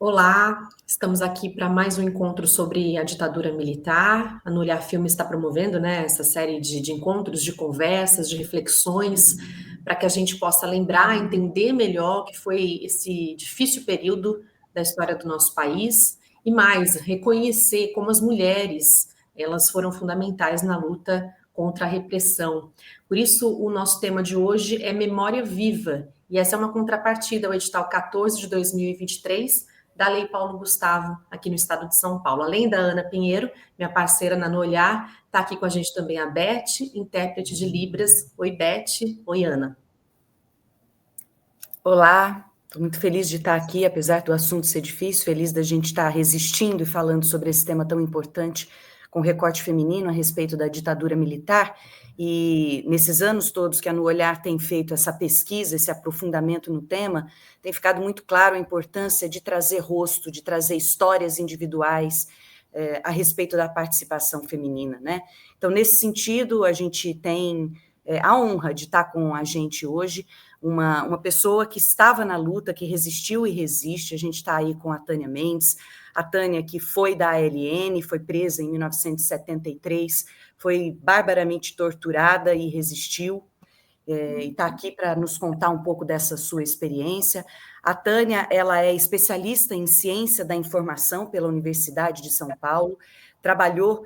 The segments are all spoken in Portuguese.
Olá, estamos aqui para mais um encontro sobre a ditadura militar. A No Olhar Filme está promovendo, né, essa série de encontros, de conversas, de reflexões, para que a gente possa lembrar, entender melhor o que foi esse difícil período da história do nosso país e mais, reconhecer como as mulheres, elas foram fundamentais na luta contra a repressão. Por isso, o nosso tema de hoje é Memória Viva, e essa é uma contrapartida ao edital 14 de 2023 da Lei Paulo Gustavo, aqui no estado de São Paulo. Além da Ana Pinheiro, minha parceira na No Olhar, está aqui com a gente também a Beth, intérprete de Libras. Oi, Beth. Oi, Ana. Olá, estou muito feliz de estar aqui, apesar do assunto ser difícil, feliz da gente estar resistindo e falando sobre esse tema tão importante com recorte feminino a respeito da ditadura militar. E nesses anos todos que a No Olhar tem feito essa pesquisa, esse aprofundamento no tema, tem ficado muito claro a importância de trazer rosto, de trazer histórias individuais a respeito da participação feminina, né? Então, nesse sentido, a gente tem a honra de estar com a gente hoje uma pessoa que estava na luta, que resistiu e resiste. A gente está aí com a Tânia Mendes, a Tânia que foi da ALN, foi presa em 1973, foi barbaramente torturada e resistiu, e está aqui para nos contar um pouco dessa sua experiência. A Tânia, ela é especialista em ciência da informação pela Universidade de São Paulo, trabalhou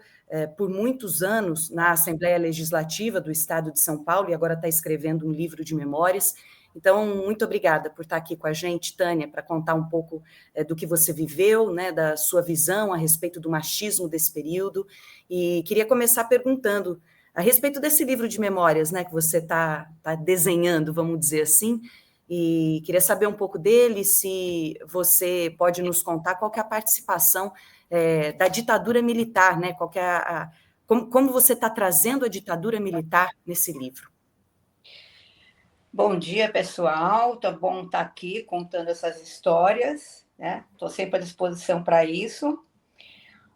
por muitos anos na Assembleia Legislativa do Estado de São Paulo e agora está escrevendo um livro de memórias. Então, muito obrigada por estar aqui com a gente, Tânia, para contar um pouco do que você viveu, né, da sua visão a respeito do machismo desse período. E queria começar perguntando a respeito desse livro de memórias, né, que você está desenhando, vamos dizer assim, e queria saber um pouco dele, se você pode nos contar qual que é a participação da ditadura militar, né, qual que é como você está trazendo a ditadura militar nesse livro. Bom dia, pessoal. Tá bom estar aqui contando essas histórias, né? Estou sempre à disposição para isso.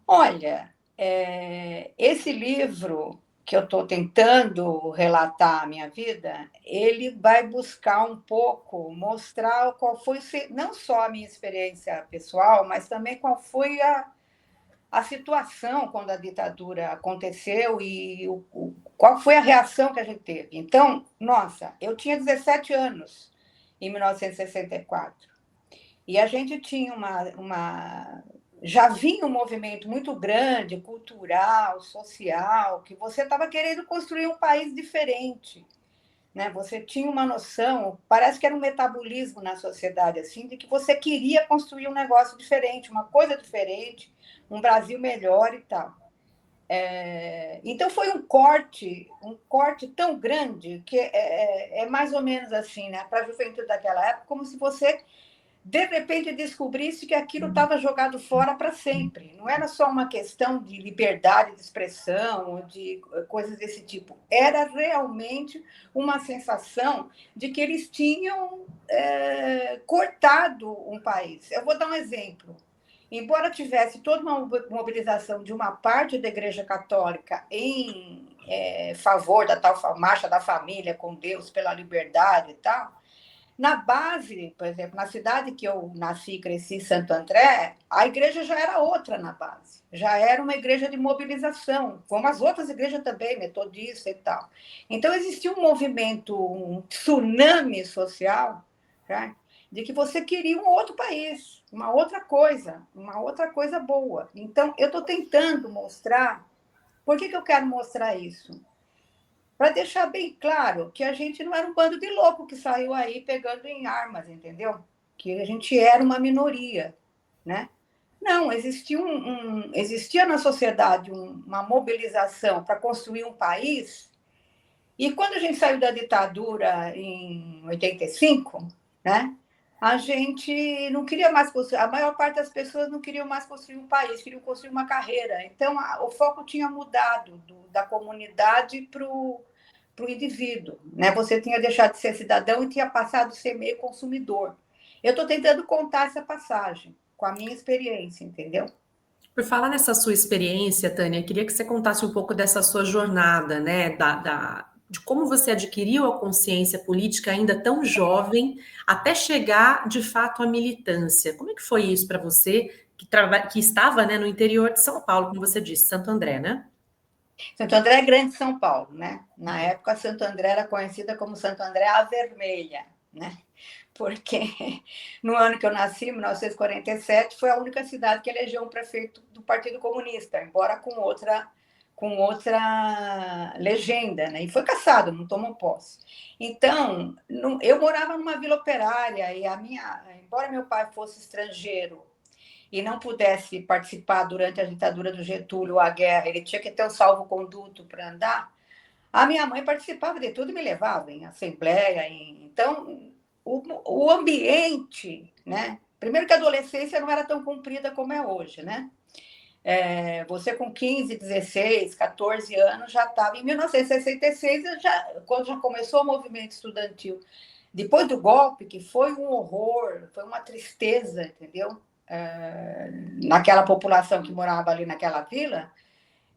Olha, esse livro que eu estou tentando relatar a minha vida, ele vai buscar um pouco mostrar qual foi não só a minha experiência pessoal, mas também qual foi a situação quando a ditadura aconteceu e qual foi a reação que a gente teve. Então, nossa, eu tinha 17 anos em 1964 e a gente tinha já vinha um movimento muito grande, cultural, social, que você estava querendo construir um país diferente, né? Você tinha uma noção, parece que era um metabolismo na sociedade, assim, de que você queria construir um negócio diferente, uma coisa diferente, um Brasil melhor e tal. Então foi um corte tão grande que é mais ou menos assim, né? Para a juventude daquela época, como se você de repente descobrisse que aquilo estava jogado fora para sempre. Não era só uma questão de liberdade de expressão ou de coisas desse tipo. Era realmente uma sensação de que eles tinham cortado um país. Eu vou dar um exemplo. Embora tivesse toda uma mobilização de uma parte da Igreja Católica em favor da tal marcha da família com Deus pela liberdade e tal, na base, por exemplo, na cidade que eu nasci e cresci, Santo André, a igreja já era outra na base. Já era uma igreja de mobilização, como as outras igrejas também, metodista e tal. Então, existia um movimento, um tsunami social, né, de que você queria um outro país, uma outra coisa boa. Então, eu estou tentando mostrar. Por que eu quero mostrar isso? Para deixar bem claro que a gente não era um bando de louco que saiu aí pegando em armas, entendeu? Que a gente era uma minoria, né? Não, existia na sociedade uma mobilização para construir um país, e quando a gente saiu da ditadura em 85, né? A gente não queria mais construir, a maior parte das pessoas não queriam mais construir um país, queriam construir uma carreira. Então, o foco tinha mudado da comunidade para o indivíduo, né? Você tinha deixado de ser cidadão e tinha passado a ser meio consumidor. Eu estou tentando contar essa passagem com a minha experiência, entendeu? Por falar nessa sua experiência, Tânia, queria que você contasse um pouco dessa sua jornada, né, de como você adquiriu a consciência política ainda tão jovem, até chegar, de fato, à militância. Como é que foi isso para você, que estava, né, no interior de São Paulo, como você disse, Santo André, né? Santo André é Grande São Paulo, né? Na época, Santo André era conhecida como Santo André a Vermelha, né? Porque no ano que eu nasci, em 1947, foi a única cidade que elegeu um prefeito do Partido Comunista, embora com outra legenda, né? E foi cassado, não tomou posse. Então, eu morava numa vila operária e embora meu pai fosse estrangeiro e não pudesse participar durante a ditadura do Getúlio, a guerra, ele tinha que ter um salvo-conduto para andar. A minha mãe participava de tudo e me levava em assembleia. Então, o ambiente, né? Primeiro que a adolescência não era tão comprida como é hoje, né? Você com 15, 16, 14 anos já estava. Em 1966, quando já começou o movimento estudantil, depois do golpe, que foi um horror, foi uma tristeza, entendeu? Naquela população que morava ali naquela vila,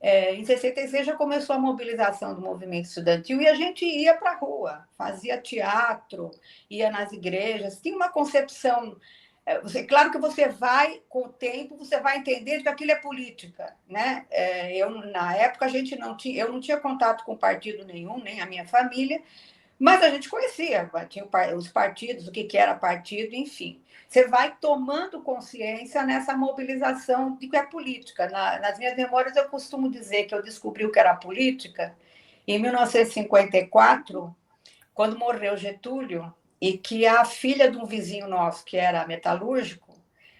em 66 já começou a mobilização do movimento estudantil e a gente ia para a rua, fazia teatro, ia nas igrejas, tinha uma concepção. Claro que você vai, com o tempo, você vai entender que aquilo é política, né? Na época, eu não tinha contato com partido nenhum, nem a minha família, mas a gente conhecia, tinha os partidos, o que era partido, enfim. Você vai tomando consciência nessa mobilização de que é política. Nas minhas memórias, eu costumo dizer que eu descobri o que era política em 1954, quando morreu Getúlio, e que a filha de um vizinho nosso, que era metalúrgico,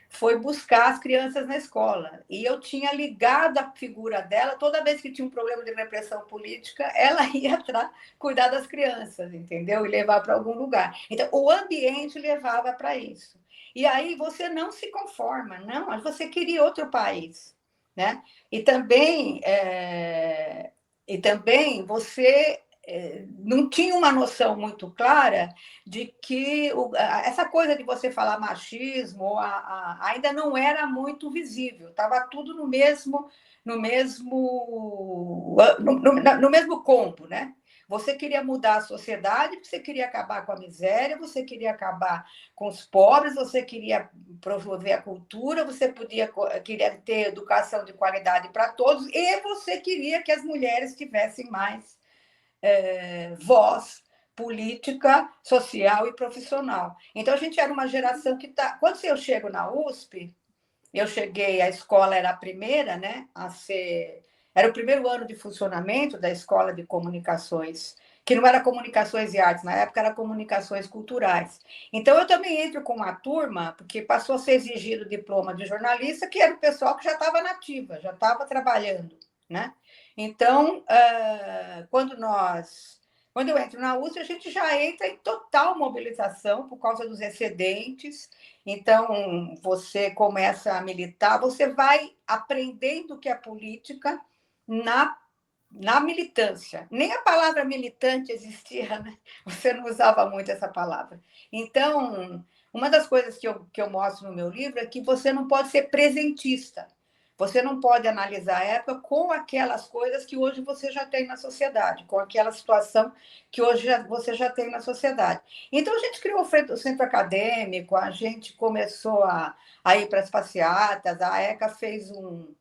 foi buscar as crianças na escola. E eu tinha ligado a figura dela, toda vez que tinha um problema de repressão política, ela ia cuidar das crianças, entendeu? E levar para algum lugar. Então, o ambiente levava para isso. E aí você não se conforma, não, mas você queria outro país, né? E também você não tinha uma noção muito clara de que essa coisa de você falar machismo ainda não era muito visível, estava tudo no mesmo combo, né? Você queria mudar a sociedade, você queria acabar com a miséria, você queria acabar com os pobres, você queria promover a cultura, você queria ter educação de qualidade para todos, e você queria que as mulheres tivessem mais voz política, social e profissional. Então, a gente era uma geração que está. Quando eu chego na USP, a escola era a primeira, né, a ser. Era o primeiro ano de funcionamento da Escola de Comunicações, que não era Comunicações e Artes, na época era Comunicações Culturais. Então, eu também entro com uma turma, porque passou a ser exigido o diploma de jornalista, que era o pessoal que já estava nativa, já estava trabalhando, né? Então, quando eu entro na USP, a gente já entra em total mobilização por causa dos excedentes. Então, você começa a militar, você vai aprendendo o que é política na militância. Nem a palavra militante existia, né? Você não usava muito essa palavra. Então, uma das coisas que eu mostro no meu livro é que você não pode ser presentista. Você não pode analisar a época com aquelas coisas que hoje você já tem na sociedade, com aquela situação que hoje você já tem na sociedade. Então, a gente criou o centro acadêmico, a gente começou a ir para as passeatas, a ECA fez um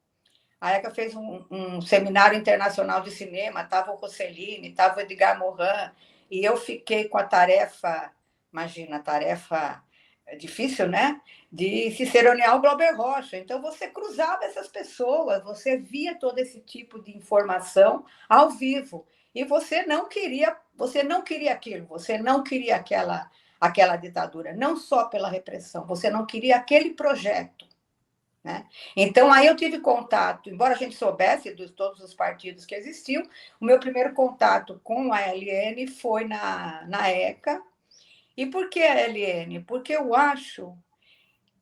seminário internacional de cinema, estava o Rossellini, estava o Edgar Morin, e eu fiquei com a tarefa, imagina, a tarefa difícil, né? De ciceronear o Glauber Rocha. Então, você cruzava essas pessoas, você via todo esse tipo de informação ao vivo. E você não queria aquilo, você não queria aquela ditadura, não só pela repressão, você não queria aquele projeto. Né? Então, aí eu tive contato, embora a gente soubesse de todos os partidos que existiam, o meu primeiro contato com a LN foi na ECA. E por que a LN? Porque eu acho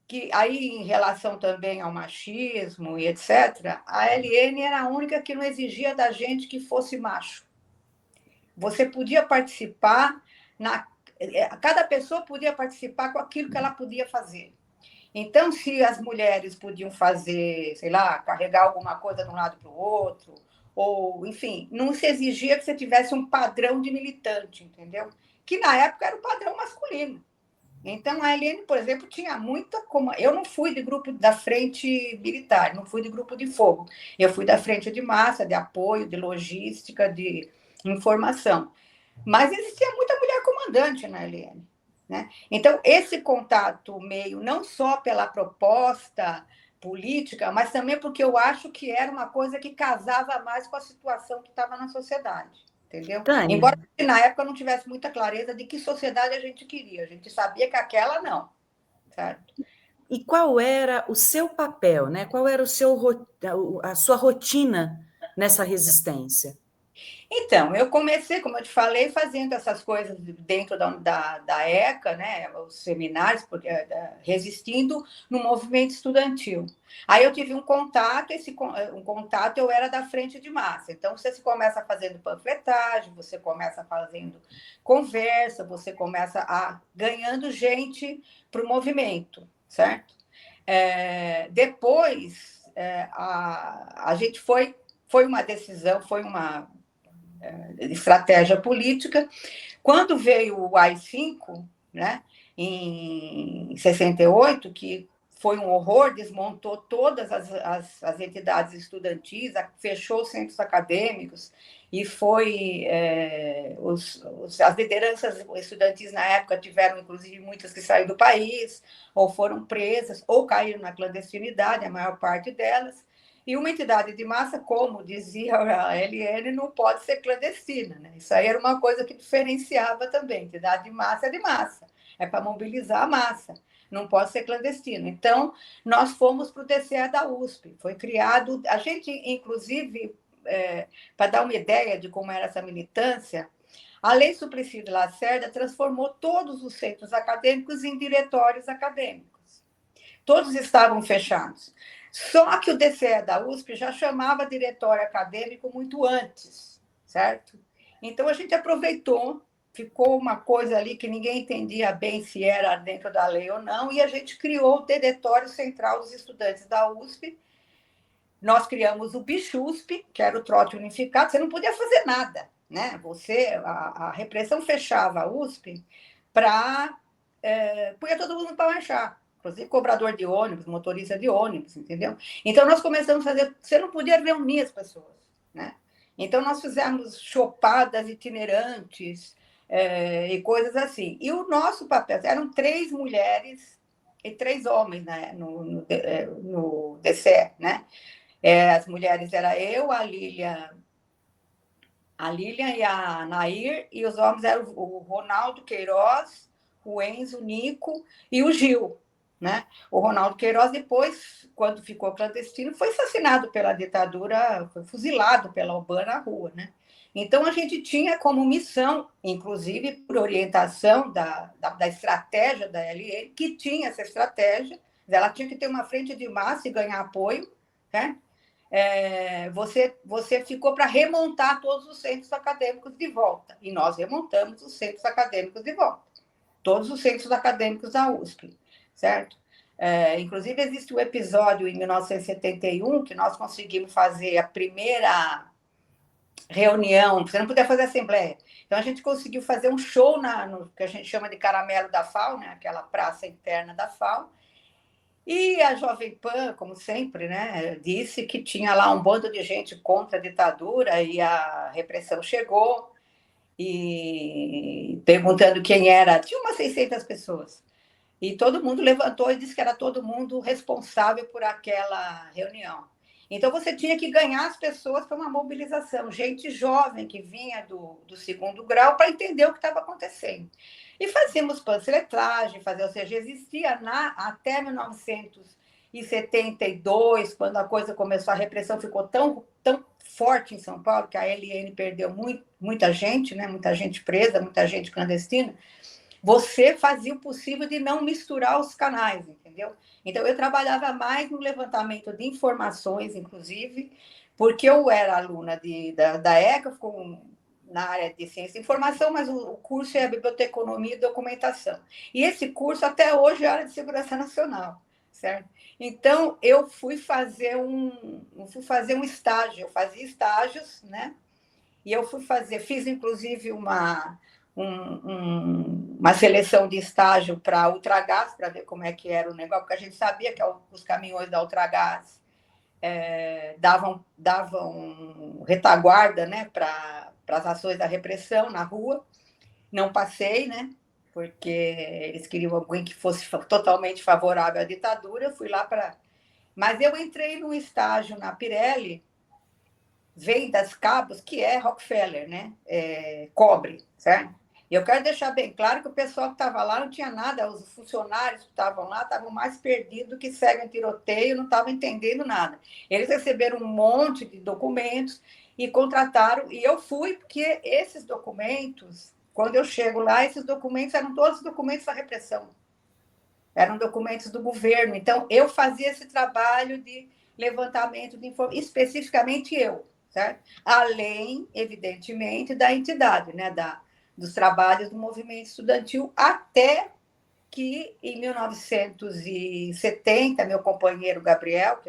que, aí em relação também ao machismo e etc., a LN era a única que não exigia da gente que fosse macho. Você podia participar, cada pessoa podia participar com aquilo que ela podia fazer. Então, se as mulheres podiam fazer, sei lá, carregar alguma coisa de um lado para o outro, ou, enfim, não se exigia que você tivesse um padrão de militante, entendeu? Que na época era o padrão masculino. Então, a Eliane, por exemplo, tinha muita... Eu não fui de grupo da frente militar, não fui de grupo de fogo. Eu fui da frente de massa, de apoio, de logística, de informação. Mas existia muita mulher comandante na Eliane, né? Então, esse contato meio, não só pela proposta política, mas também porque eu acho que era uma coisa que casava mais com a situação que estava na sociedade, entendeu? Tânia, Embora na época eu não tivesse muita clareza de que sociedade a gente queria, a gente sabia que aquela não, certo? e qual era o seu papel, né? Qual era a sua rotina nessa resistência? Então, eu comecei, como eu te falei, fazendo essas coisas dentro da ECA, né, os seminários, porque, resistindo no movimento estudantil. Aí eu tive um contato, eu era da frente de massa. Então, você se começa fazendo panfletagem, você começa fazendo conversa, você começa ganhando gente para o movimento, certo? Depois, a gente foi uma decisão, foi uma estratégia política. Quando veio o AI-5, né, em 68, que foi um horror, desmontou todas as entidades estudantis, fechou os centros acadêmicos, e foi... as lideranças estudantis na época tiveram, inclusive, muitas que saíram do país, ou foram presas, ou caíram na clandestinidade, a maior parte delas. E uma entidade de massa, como dizia a Eliane, não pode ser clandestina, né? Isso aí era uma coisa que diferenciava também. Entidade de massa, é para mobilizar a massa, não pode ser clandestino. Então, nós fomos para o DCE da USP. Foi criado... A gente, inclusive, para dar uma ideia de como era essa militância, a Lei Suplicy de Lacerda transformou todos os centros acadêmicos em diretórios acadêmicos. Todos estavam fechados. Só que o DCE da USP já chamava diretório acadêmico muito antes, certo? Então, a gente aproveitou, ficou uma coisa ali que ninguém entendia bem se era dentro da lei ou não, e a gente criou o Diretório Central dos Estudantes da USP. Nós criamos o BICHUSP, que era o trote unificado, você não podia fazer nada, né? A repressão fechava a USP para... punha todo mundo para marchar, inclusive cobrador de ônibus, motorista de ônibus, entendeu? Então, nós começamos a fazer... Você não podia reunir as pessoas, né? Então, nós fizemos chopadas itinerantes e coisas assim. E o nosso papel... Eram 3 mulheres e 3 homens, né, no DCE, né? As mulheres eram eu, a Lilian e a Nair, e os homens eram o Ronaldo Queiroz, o Enzo, o Nico e o Gil, né? O Ronaldo Queiroz, depois, quando ficou clandestino, foi assassinado pela ditadura, foi fuzilado pela UBAN na rua, né? Então, a gente tinha como missão, inclusive por orientação da estratégia da LN, que tinha essa estratégia, ela tinha que ter uma frente de massa e ganhar apoio, né? Você ficou para remontar todos os centros acadêmicos de volta, e nós remontamos os centros acadêmicos de volta, todos os centros acadêmicos da USP, certo? Inclusive, existe um episódio em 1971 que nós conseguimos fazer a primeira reunião, você não podia fazer assembleia, então a gente conseguiu fazer um show no que a gente chama de Caramelo da FAO, né? Aquela praça interna da FAO. E a Jovem Pan, como sempre, né, disse que tinha lá um bando de gente contra a ditadura, e a repressão chegou, e perguntando quem era, tinha umas 600 pessoas. E todo mundo levantou e disse que era todo mundo responsável por aquela reunião. Então, você tinha que ganhar as pessoas para uma mobilização, gente jovem que vinha do segundo grau para entender o que estava acontecendo. E fazíamos panfletagem, ou seja, existia até 1972, quando a coisa começou, a repressão ficou tão forte em São Paulo, que a LN perdeu muita gente, né? Muita gente presa, muita gente clandestina. Você fazia o possível de não misturar os canais, entendeu? Então, eu trabalhava mais no levantamento de informações, inclusive, porque eu era aluna da ECA, na área de ciência e informação, mas o curso é a biblioteconomia e documentação. E esse curso, até hoje, é a área de segurança nacional, certo? Então, eu fui fazer um estágio, eu fazia estágios, né? E eu fiz inclusive uma seleção de estágio para Ultragaz, para ver como é que era o negócio, porque a gente sabia que os caminhões da Ultragaz davam retaguarda, né, para as ações da repressão na rua. Não passei, né, porque eles queriam alguém que fosse totalmente favorável à ditadura. Eu fui lá para... Mas eu entrei num estágio na Pirelli, vendas cabos, que é Rockefeller, né? Cobre, certo? E eu quero deixar bem claro que o pessoal que estava lá não tinha nada, os funcionários que estavam lá estavam mais perdidos do que seguem em tiroteio, não estavam entendendo nada. Eles receberam um monte de documentos e contrataram, e eu fui, porque esses documentos, quando eu chego lá, esses documentos eram todos documentos da repressão, eram documentos do governo. Então, eu fazia esse trabalho de levantamento de informações, especificamente eu, certo? Além, evidentemente, da entidade, né? Dos trabalhos do movimento estudantil, até que, em 1970, meu companheiro Gabriel,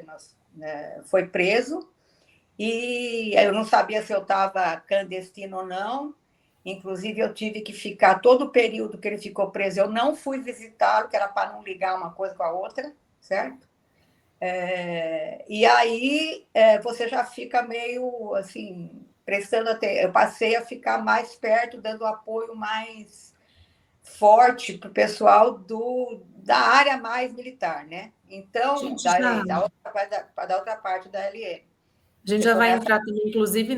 foi preso, e eu não sabia se eu estava clandestino ou não. Inclusive, eu tive que ficar todo o período que ele ficou preso, eu não fui visitá-lo, que era para não ligar uma coisa com a outra, certo? E aí você já fica meio assim, prestando atenção. Eu passei a ficar mais perto, dando apoio mais forte para o pessoal da área mais militar, né? Então, Gente, já, da outra parte da LN. a gente Que já foi vai nessa... entrar também, inclusive,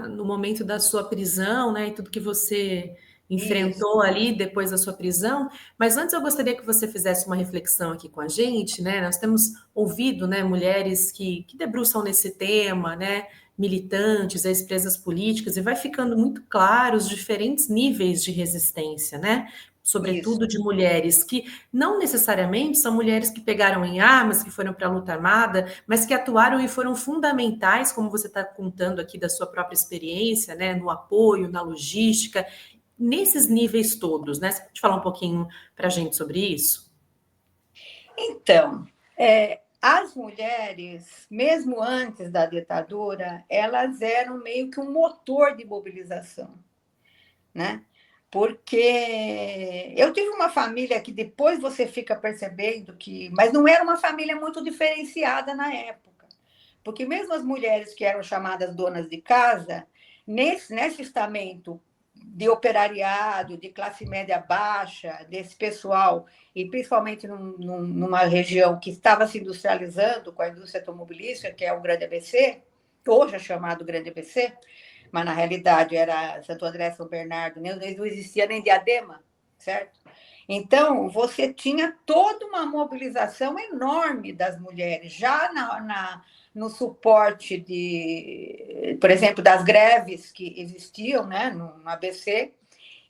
no momento da sua prisão, né, e tudo que você Isso, enfrentou ali depois da sua prisão. Mas antes eu gostaria que você fizesse uma reflexão aqui com a gente, né? Nós temos ouvido, né, mulheres que debruçam nesse tema, né, militantes, ex-presas políticas, e vai ficando muito claro os diferentes níveis de resistência, né? isso. Sobretudo de mulheres que não necessariamente são mulheres que pegaram em armas, que foram para a luta armada, mas que atuaram e foram fundamentais, como você está contando aqui da sua própria experiência, né, no apoio, na logística, nesses níveis todos, né? Você pode falar um pouquinho para a gente sobre isso? Então, as mulheres, mesmo antes da ditadura, elas eram meio que um motor de mobilização, né? Porque eu tive uma família que depois você fica percebendo que... Mas não era uma família muito diferenciada na época. Porque mesmo as mulheres que eram chamadas donas de casa, nesse estamento de operariado, de classe média baixa, desse pessoal, e principalmente numa região que estava se industrializando com a indústria automobilística, que é o Grande ABC, hoje é chamado Grande ABC, mas na realidade era Santo André, São Bernardo, não existia nem Diadema, certo? Então, você tinha toda uma mobilização enorme das mulheres, já no suporte por exemplo, das greves que existiam, né, no ABC,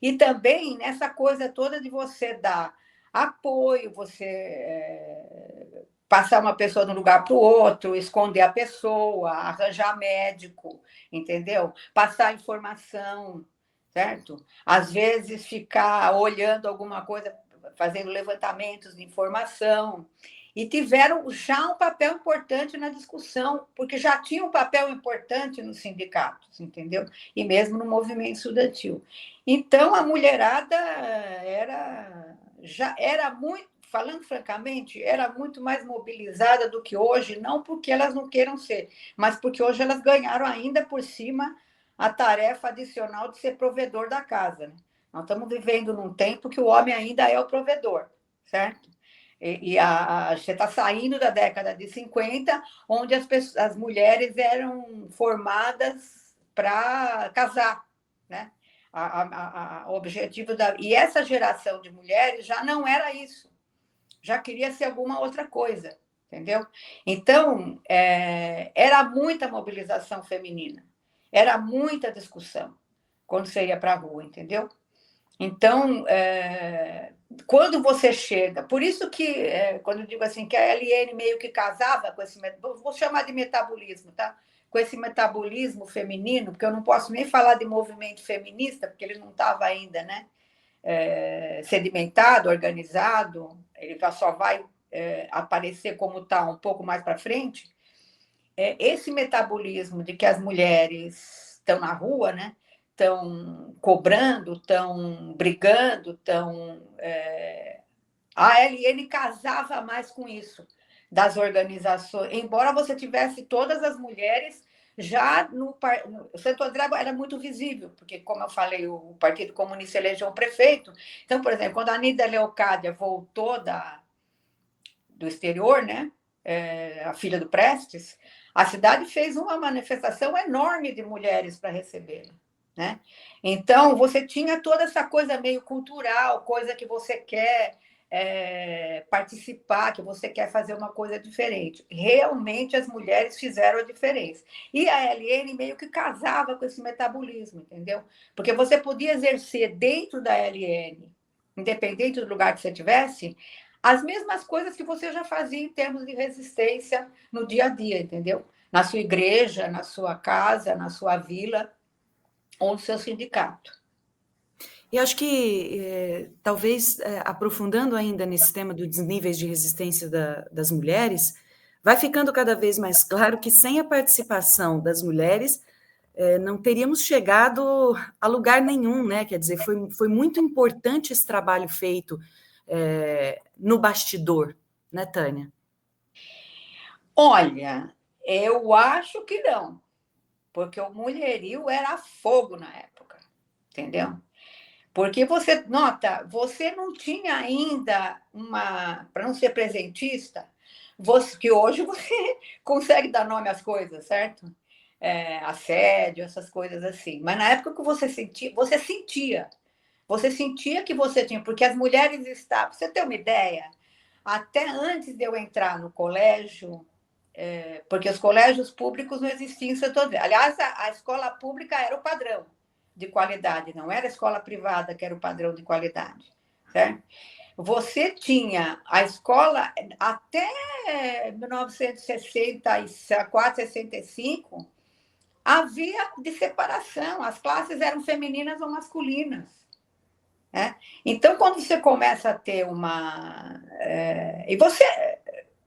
e também nessa coisa toda de você dar apoio, você passar uma pessoa de um lugar para o outro, esconder a pessoa, arranjar médico, entendeu? Passar informação, certo? Às vezes ficar olhando alguma coisa, fazendo levantamentos de informação. E tiveram já um papel importante na discussão, porque já tinha um papel importante nos sindicatos, entendeu? E mesmo no movimento estudantil. Então, a mulherada já era muito, falando francamente, era muito mais mobilizada do que hoje, não porque elas não queiram ser, mas porque hoje elas ganharam ainda por cima a tarefa adicional de ser provedor da casa. Né? Nós estamos vivendo num tempo que o homem ainda é o provedor, certo? Você está saindo da década de 50, onde as mulheres eram formadas para casar, né? O objetivo e essa geração de mulheres já não era isso, já queria ser alguma outra coisa, entendeu? Então, era muita mobilização feminina, era muita discussão quando você ia para a rua, entendeu? Então, quando você chega... Por isso que, quando eu digo assim, que a LN meio que casava com esse... Vou chamar de metabolismo, tá? Com esse metabolismo feminino, porque eu não posso nem falar de movimento feminista, porque ele não estava ainda, né? Sedimentado, organizado, ele só vai aparecer como tal um pouco mais para frente, esse metabolismo de que as mulheres estão na rua, né? Estão cobrando, estão brigando, estão... A ALN casava mais com isso, das organizações. Embora você tivesse todas as mulheres já no Santo André era muito visível, porque, como eu falei, o Partido Comunista elegeu um prefeito. Então, por exemplo, quando a Anísia Leocádia voltou do exterior, né? A filha do Prestes, a cidade fez uma manifestação enorme de mulheres para recebê-la, né? Então, você tinha toda essa coisa meio cultural, coisa que você quer participar, que você quer fazer uma coisa diferente. Realmente, as mulheres fizeram a diferença. E a ALN meio que casava com esse metabolismo, entendeu? Porque você podia exercer dentro da ALN, independente do lugar que você tivesse, as mesmas coisas que você já fazia em termos de resistência no dia a dia, entendeu? Na sua igreja, na sua casa, na sua vila ou no seu sindicato. E acho que, talvez, aprofundando ainda nesse tema dos níveis de resistência das mulheres, vai ficando cada vez mais claro que sem a participação das mulheres, não teríamos chegado a lugar nenhum, né? Quer dizer, foi muito importante esse trabalho feito no bastidor, né, Tânia? Olha, eu acho que não, porque o mulherio era fogo na época, entendeu? Porque você, nota, você não tinha ainda para não ser presentista, que hoje você consegue dar nome às coisas, certo? Assédio, essas coisas assim. Mas na época que você sentia que você tinha, porque as mulheres estavam, pra você ter uma ideia, até antes de eu entrar no colégio, porque os colégios públicos não existiam em Santo André. Aliás, a escola pública era o padrão de qualidade, não era a escola privada que era o padrão de qualidade, certo? Você tinha a escola até 1964, 65, havia de separação, as classes eram femininas ou masculinas. Então, quando você começa a ter e você,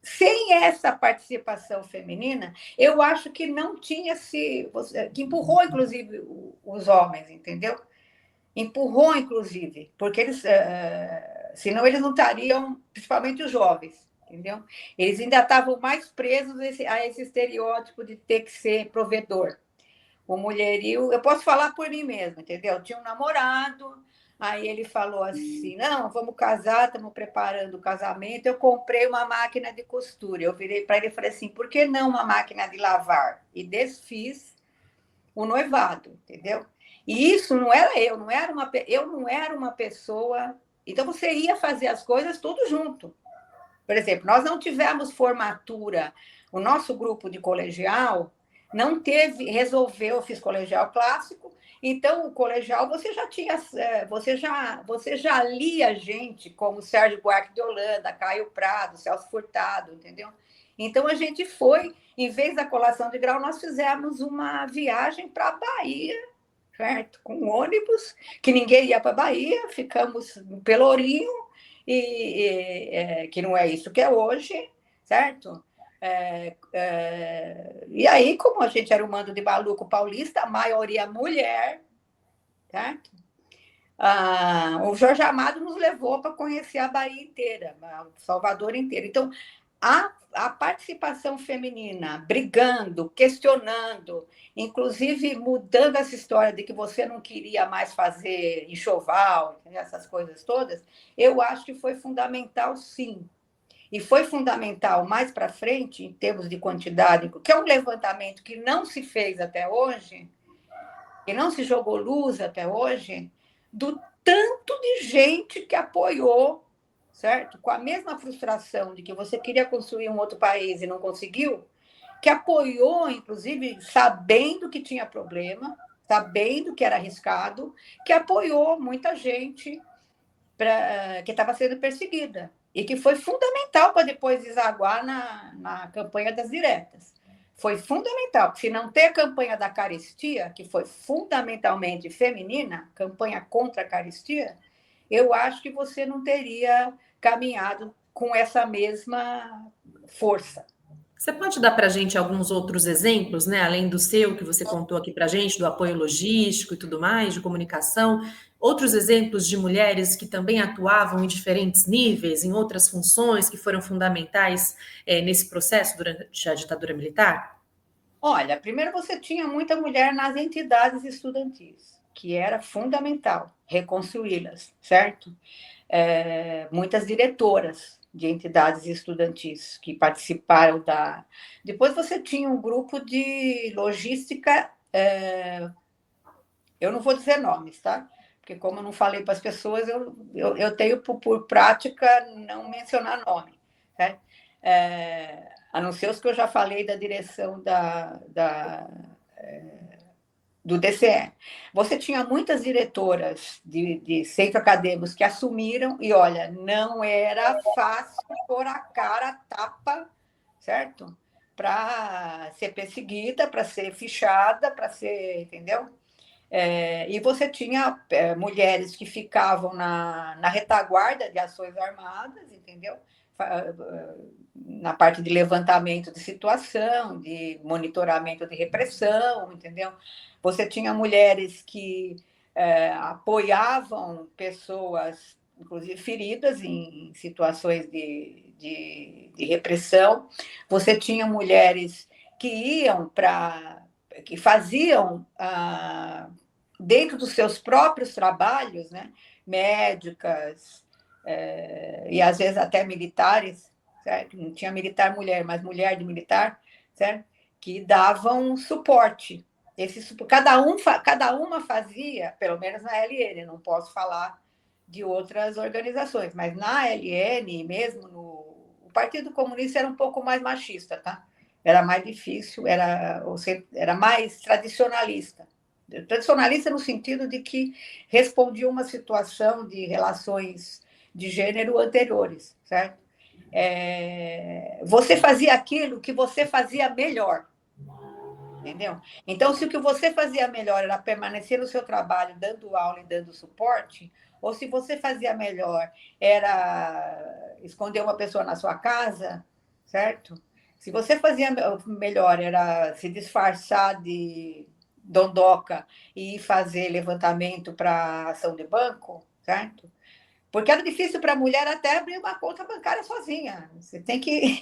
sem essa participação feminina, eu acho que não tinha que empurrou, inclusive, os homens, entendeu? Empurrou, inclusive, porque senão eles não estariam, principalmente os jovens, entendeu? Eles ainda estavam mais presos a esse estereótipo de ter que ser provedor. O mulherio, eu posso falar por mim mesma, entendeu? Eu tinha um namorado, aí ele falou assim, não, vamos casar, estamos preparando o casamento, eu comprei uma máquina de costura. Eu virei para ele e falei assim, por que não uma máquina de lavar? E desfiz o noivado, entendeu? E isso não era eu não era uma pessoa... Então, você ia fazer as coisas tudo junto. Por exemplo, nós não tivemos formatura, o nosso grupo de colegial não resolveu, eu fiz colegial clássico, então o colegial você já tinha, você já lia gente como Sérgio Buarque de Holanda, Caio Prado, Celso Furtado, entendeu? Então a gente foi, em vez da colação de grau, nós fizemos uma viagem para a Bahia, certo? Com um ônibus, que ninguém ia para a Bahia, ficamos no Pelourinho, que não é isso que é hoje, certo? E aí, como a gente era um mando de maluco paulista, a maioria mulher, certo? O Jorge Amado nos levou para conhecer a Bahia inteira, Salvador inteira. Então, a participação feminina, brigando, questionando, inclusive mudando essa história de que você não queria mais fazer enxoval, essas coisas todas, eu acho que foi fundamental, sim. E foi fundamental mais para frente, em termos de quantidade, que é um levantamento que não se fez até hoje, que não se jogou luz até hoje, do tanto de gente que apoiou, certo? Com a mesma frustração de que você queria construir um outro país e não conseguiu, que apoiou, inclusive, sabendo que tinha problema, sabendo que era arriscado, que apoiou muita gente que estava sendo perseguida e que foi fundamental para depois desaguar na campanha das diretas. Foi fundamental, se não ter a campanha da carestia, que foi fundamentalmente feminina, campanha contra a carestia, eu acho que você não teria caminhado com essa mesma força. Você pode dar para a gente alguns outros exemplos, né? Além do seu, que você contou aqui para a gente, do apoio logístico e tudo mais, de comunicação, outros exemplos de mulheres que também atuavam em diferentes níveis, em outras funções, que foram fundamentais nesse processo durante a ditadura militar? Olha, primeiro você tinha muita mulher nas entidades estudantis, que era fundamental reconstruí-las, certo? Muitas diretoras de entidades estudantis que participaram da... Depois você tinha um grupo de logística, eu não vou dizer nomes, tá? Porque como eu não falei para as pessoas, eu tenho por prática não mencionar nome, certo? A não ser os que eu já falei da direção do DCE. Você tinha muitas diretoras de centros acadêmicos que assumiram, e olha, não era fácil pôr a cara a tapa, certo? Para ser perseguida, para ser fichada, para ser, entendeu? E você tinha mulheres que ficavam na retaguarda de ações armadas, entendeu? Na parte de levantamento de situação, de monitoramento de repressão, entendeu? Você tinha mulheres que apoiavam pessoas, inclusive feridas em situações de repressão. Você tinha mulheres que iam que faziam dentro dos seus próprios trabalhos, né, médicas e às vezes até militares, certo? Não tinha militar mulher, mas mulher de militar, certo? Que davam suporte. Cada uma fazia, pelo menos na LN, não posso falar de outras organizações, mas na LN, mesmo o Partido Comunista era um pouco mais machista, tá? Era mais difícil, era mais tradicionalista. Tradicionalista no sentido de que respondia a uma situação de relações de gênero anteriores, certo? Você fazia aquilo que você fazia melhor, entendeu? Então, se o que você fazia melhor era permanecer no seu trabalho, dando aula e dando suporte, ou se você fazia melhor era esconder uma pessoa na sua casa, certo? Se você fazia melhor era se disfarçar de dondoca e ir fazer levantamento para ação de banco, certo? Porque era difícil para a mulher até abrir uma conta bancária sozinha. Você tem que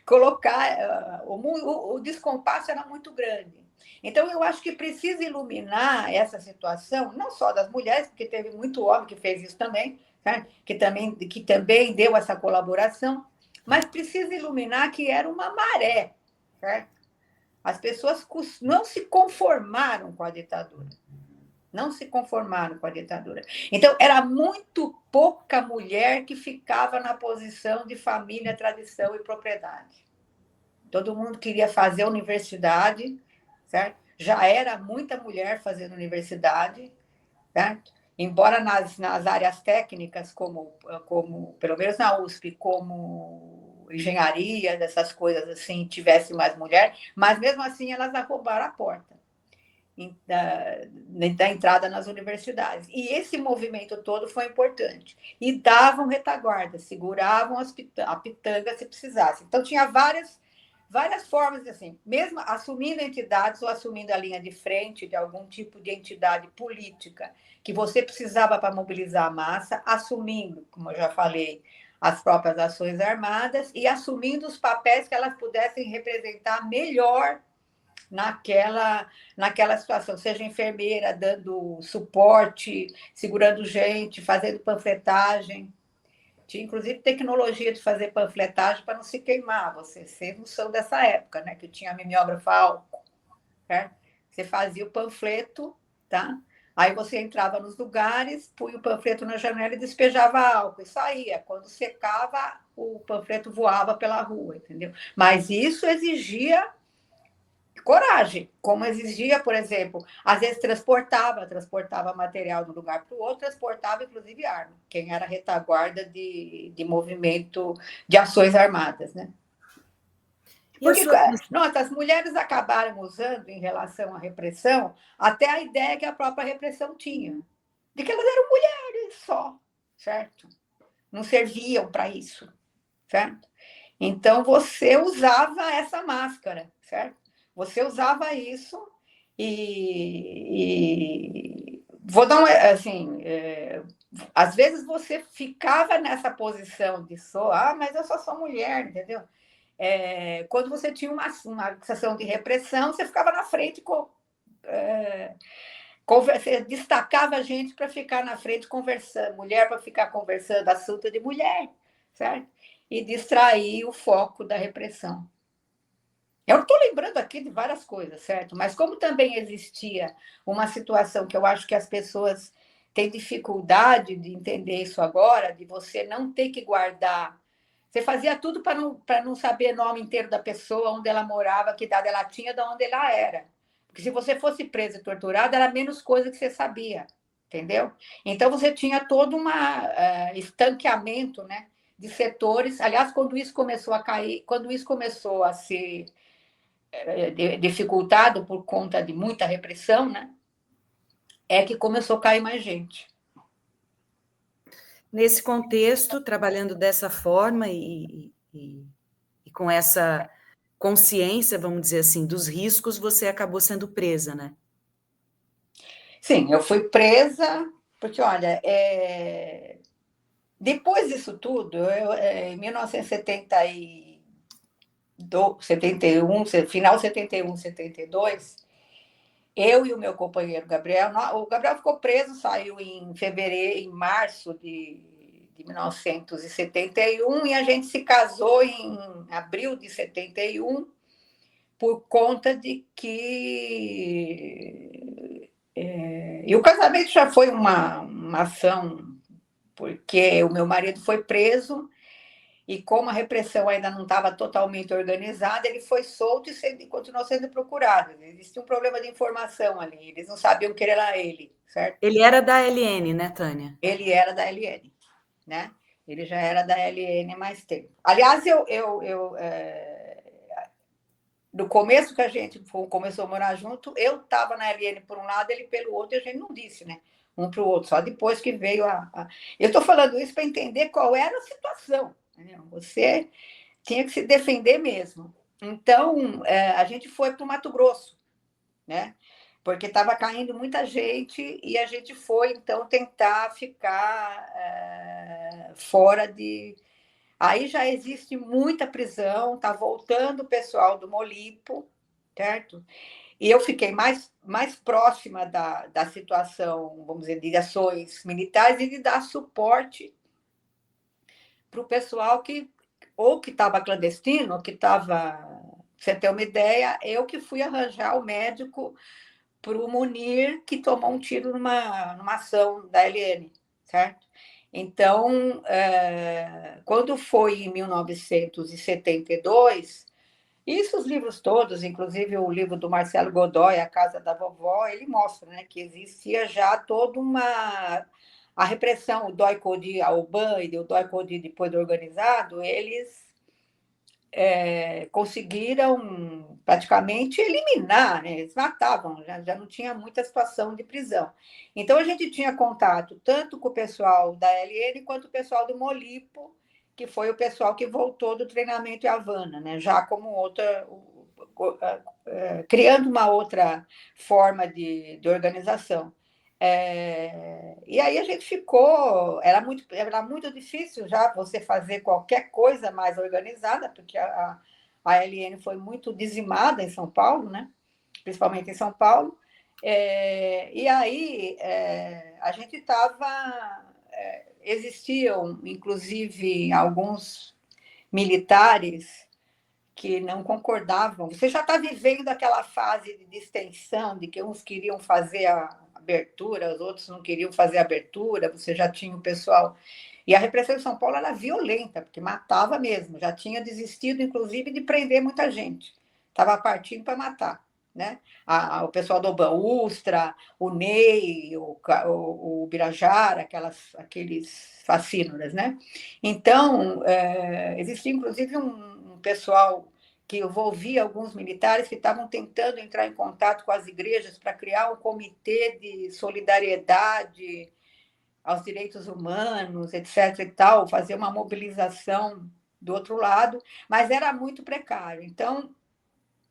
colocar. O descompasso era muito grande. Então, eu acho que precisa iluminar essa situação, não só das mulheres, porque teve muito homem que fez isso também, né? que também deu essa colaboração, mas precisa iluminar que era uma maré. Certo? As pessoas não se conformaram com a ditadura. Não se conformaram com a ditadura. Então, era muito pouca mulher que ficava na posição de família, tradição e propriedade. Todo mundo queria fazer universidade, certo? Já era muita mulher fazendo universidade, certo? Embora nas áreas técnicas, como pelo menos na USP, como engenharia, dessas coisas assim, tivesse mais mulher, mas mesmo assim elas roubaram a porta da entrada nas universidades. E esse movimento todo foi importante. E davam retaguarda, seguravam a pitanga se precisasse. Então, tinha várias formas, assim, mesmo assumindo entidades ou assumindo a linha de frente de algum tipo de entidade política que você precisava para mobilizar a massa, assumindo, como eu já falei, as próprias ações armadas e assumindo os papéis que elas pudessem representar melhor naquela situação, seja enfermeira, dando suporte, segurando gente, fazendo panfletagem. Tinha, inclusive, tecnologia de fazer panfletagem para não se queimar. Vocês não são dessa época, né? Que tinha mimeógrafo álcool. Certo? Você fazia o panfleto, tá? Aí você entrava nos lugares, punha o panfleto na janela e despejava álcool e saía. Quando secava, o panfleto voava pela rua, entendeu? Mas isso exigia coragem, como exigia, por exemplo, às vezes transportava material de um lugar para o outro, transportava inclusive arma, quem era retaguarda de movimento de ações armadas, né? Porque, nossa, as mulheres acabaram usando, em relação à repressão, até a ideia que a própria repressão tinha, de que elas eram mulheres só, certo? não serviam para isso, certo? Então, você usava essa máscara, certo? Você usava isso vou dar assim, às vezes você ficava nessa posição de mas eu só sou mulher, entendeu? Quando você tinha uma situação de repressão, você ficava na frente, você destacava a gente para ficar na frente conversando, mulher para ficar conversando, assunto de mulher, certo? E distrair o foco da repressão. Eu estou lembrando aqui de várias coisas, certo? Mas como também existia uma situação que eu acho que as pessoas têm dificuldade de entender isso agora, de você não ter que guardar. Você fazia tudo para não saber o nome inteiro da pessoa, onde ela morava, que idade ela tinha, de onde ela era. Porque se você fosse presa e torturada, era menos coisa que você sabia, entendeu? Então você tinha todo um estanqueamento, né, de setores. Aliás, quando isso começou a cair, quando isso começou a ser dificultado por conta de muita repressão, né, é que começou a cair mais gente. Nesse contexto, trabalhando dessa forma e com essa consciência, vamos dizer assim, dos riscos, você acabou sendo presa, né? Sim, eu fui presa, porque, olha, depois disso tudo, em 1971, final 71, 72, eu e o meu companheiro Gabriel, o Gabriel ficou preso, saiu em março de 1971, e a gente se casou em abril de 71, por conta de que... E o casamento já foi uma ação, porque o meu marido foi preso, e como a repressão ainda não estava totalmente organizada, ele foi solto e continuou sendo procurado. Existia um problema de informação ali, eles não sabiam que era ele, certo? Ele era da LN, né, Tânia? Ele era da LN, né? Ele já era da LN há mais tempo. Aliás, no começo que a gente começou a morar junto, eu estava na LN por um lado, ele pelo outro, e a gente não disse, né? Um para o outro, só depois que veio Eu estou falando isso para entender qual era a situação. Né? Você tinha que se defender mesmo. Então, a gente foi para o Mato Grosso, né? Porque estava caindo muita gente e a gente foi, então, tentar ficar fora de... Aí já existe muita prisão, está voltando o pessoal do Molipo, certo? E eu fiquei mais próxima da situação, vamos dizer, de ações militares e de dar suporte para o pessoal que estava clandestino, ou que estava... Pra você ter uma ideia, eu que fui arranjar o médico para o Munir, que tomou um tiro numa ação da LN, certo? Então, quando foi em 1972, isso os livros todos, inclusive o livro do Marcelo Godoy, A Casa da Vovó, ele mostra, né, que existia já toda a repressão, o DOI-CODI, a UBAN e o DOI-CODI depois do organizado, eles conseguiram praticamente eliminar, né? Eles matavam, já não tinha muita situação de prisão. Então, a gente tinha contato tanto com o pessoal da LN quanto o pessoal do Molipo, que foi o pessoal que voltou do treinamento em Havana, né? Já como outra... criando uma outra forma de organização. E aí a gente ficou... Era muito difícil já você fazer qualquer coisa mais organizada, porque a LN foi muito dizimada em São Paulo, né? Principalmente em São Paulo. E aí a gente estava... existiam, inclusive, alguns militares que não concordavam. Você já está vivendo aquela fase de distensão, de que uns queriam fazer a abertura, os outros não queriam fazer a abertura, você já tinha o pessoal... E a repressão em São Paulo era violenta, porque matava mesmo, já tinha desistido, inclusive, de prender muita gente. Estava partindo para matar. Né? O pessoal do Oban Ustra, o Ney, o Birajara, aqueles fascínoras, né? Então, existia inclusive um pessoal que envolvia alguns militares que estavam tentando entrar em contato com as igrejas para criar um comitê de solidariedade aos direitos humanos, etc. e tal, fazer uma mobilização do outro lado, mas era muito precário. Então,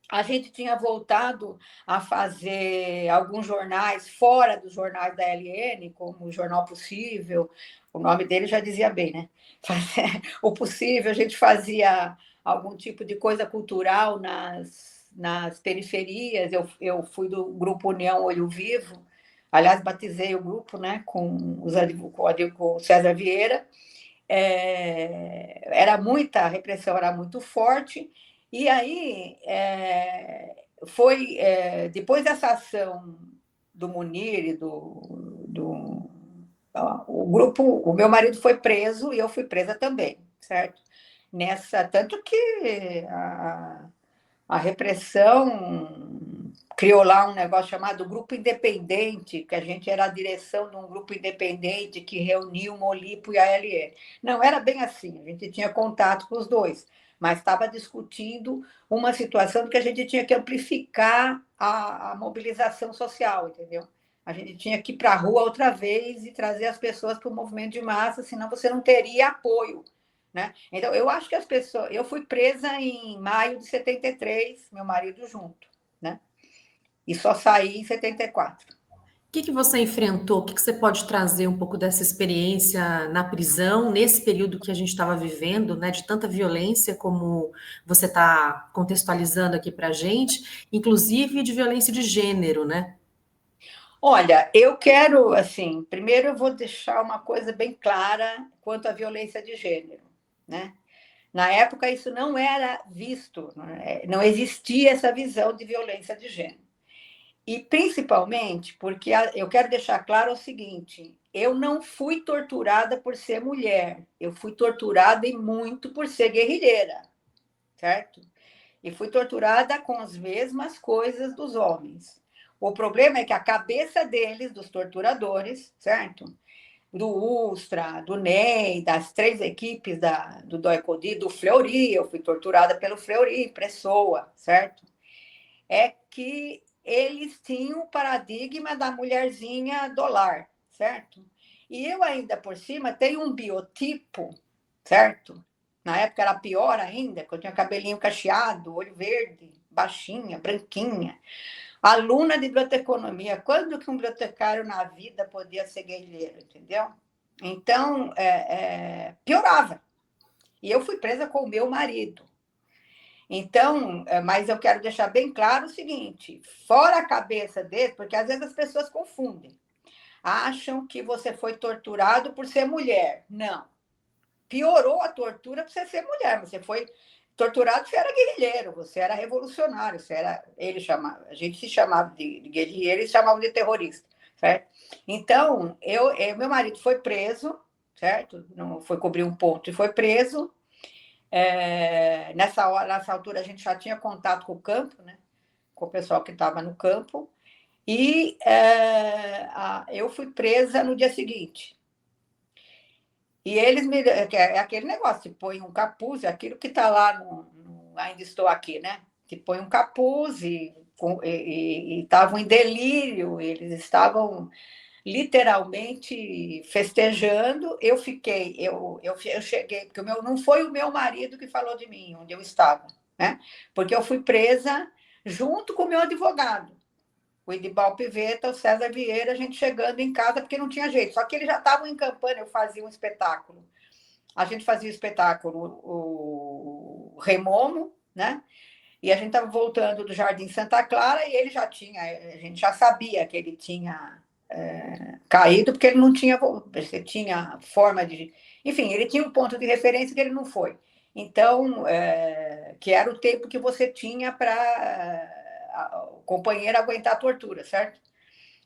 a gente tinha voltado a fazer alguns jornais fora dos jornais da LN, como o Jornal Possível, o nome dele já dizia bem, né? O Possível, a gente fazia algum tipo de coisa cultural nas periferias. Eu fui do Grupo União Olho Vivo, aliás, batizei o grupo, né, com o César Vieira. Era muita, a repressão era muito forte, e aí depois dessa ação do Munir e o grupo, o meu marido foi preso e eu fui presa também, certo? Tanto que a repressão criou lá um negócio chamado Grupo Independente, que a gente era a direção de um grupo independente que reunia o Molipo e a LN. Não era bem assim, a gente tinha contato com os dois, mas estava discutindo uma situação que a gente tinha que amplificar a mobilização social, entendeu? A gente tinha que ir para a rua outra vez e trazer as pessoas para o movimento de massa, senão você não teria apoio. Né? Então, eu acho que as pessoas. Eu fui presa em maio de 73, meu marido junto, né? E só saí em 74. O que você enfrentou? O que você pode trazer um pouco dessa experiência na prisão, nesse período que a gente estava vivendo, né, de tanta violência, como você está contextualizando aqui para a gente, inclusive de violência de gênero, né? Olha, eu quero, assim, primeiro eu vou deixar uma coisa bem clara quanto à violência de gênero, né? Na época, isso não era visto, não existia essa visão de violência de gênero. E, principalmente, porque eu quero deixar claro o seguinte: eu não fui torturada por ser mulher, eu fui torturada e muito por ser guerrilheira, certo? E fui torturada com as mesmas coisas dos homens. O problema é que a cabeça deles, dos torturadores, certo? Do Ustra, do NEM, das 3 equipes do DOI-CODI, do Fleury, eu fui torturada pelo Fleury, Pessoa, certo? É que eles tinham o paradigma da mulherzinha do lar, certo? E eu ainda por cima tenho um biotipo, certo? Na época era pior ainda, porque eu tinha cabelinho cacheado, olho verde, baixinha, branquinha. Aluna de biblioteconomia. Quando que um bibliotecário na vida podia ser guerrilheiro, entendeu? Então, piorava. E eu fui presa com o meu marido. Então, mas eu quero deixar bem claro o seguinte: fora a cabeça dele, porque às vezes as pessoas confundem, acham que você foi torturado por ser mulher. Não. Piorou a tortura por você ser mulher. Você foi torturado, você era guerrilheiro, você era revolucionário, a gente se chamava de guerrilheiro, eles chamavam de terrorista, certo? Então, meu marido foi preso, certo? Não foi cobrir um ponto e foi preso. Nessa altura a gente já tinha contato com o campo, né? Com o pessoal que estava no campo, e eu fui presa no dia seguinte. E eles é aquele negócio, põe um capuz, aquilo que está lá Ainda Estou Aqui, né? Que põe um capuz e estavam em delírio, eles estavam literalmente festejando. Eu cheguei, porque não foi o meu marido que falou de mim, onde eu estava, né? Porque eu fui presa junto com o meu advogado, o Idibal Piveta, o César Vieira, a gente chegando em casa, porque não tinha jeito. Só que eles já estavam em campanha, eu fazia um espetáculo. A gente fazia o espetáculo, o Remomo, né? E a gente estava voltando do Jardim Santa Clara e a gente já sabia que ele tinha caído, porque ele não tinha, você tinha forma de... Enfim, ele tinha um ponto de referência que ele não foi. Então, que era o tempo que você tinha para o companheiro aguentar a tortura, certo?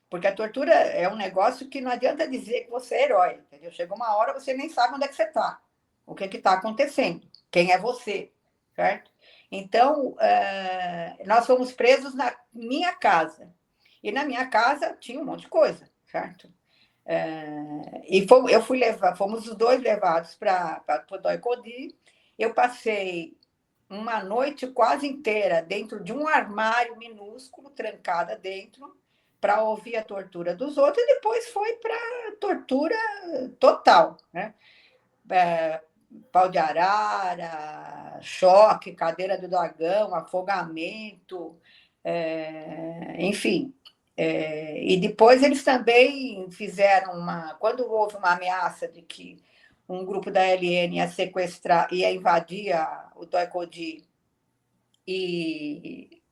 Porque a tortura é um negócio que não adianta dizer que você é herói, entendeu? Chega uma hora, você nem sabe onde é que você está, o que está acontecendo, quem é você, certo? Então, nós fomos presos na minha casa. E na minha casa tinha um monte de coisa, certo? Fomos os dois levados para o DOI-CODI. Eu passei uma noite quase inteira dentro de um armário minúsculo, trancada dentro, para ouvir a tortura dos outros e depois foi para tortura total, né? Pau de arara, choque, cadeira do dragão, afogamento, enfim. E depois eles também fizeram quando houve uma ameaça de que um grupo da LN ia sequestrar, ia invadir o Doi-Codi e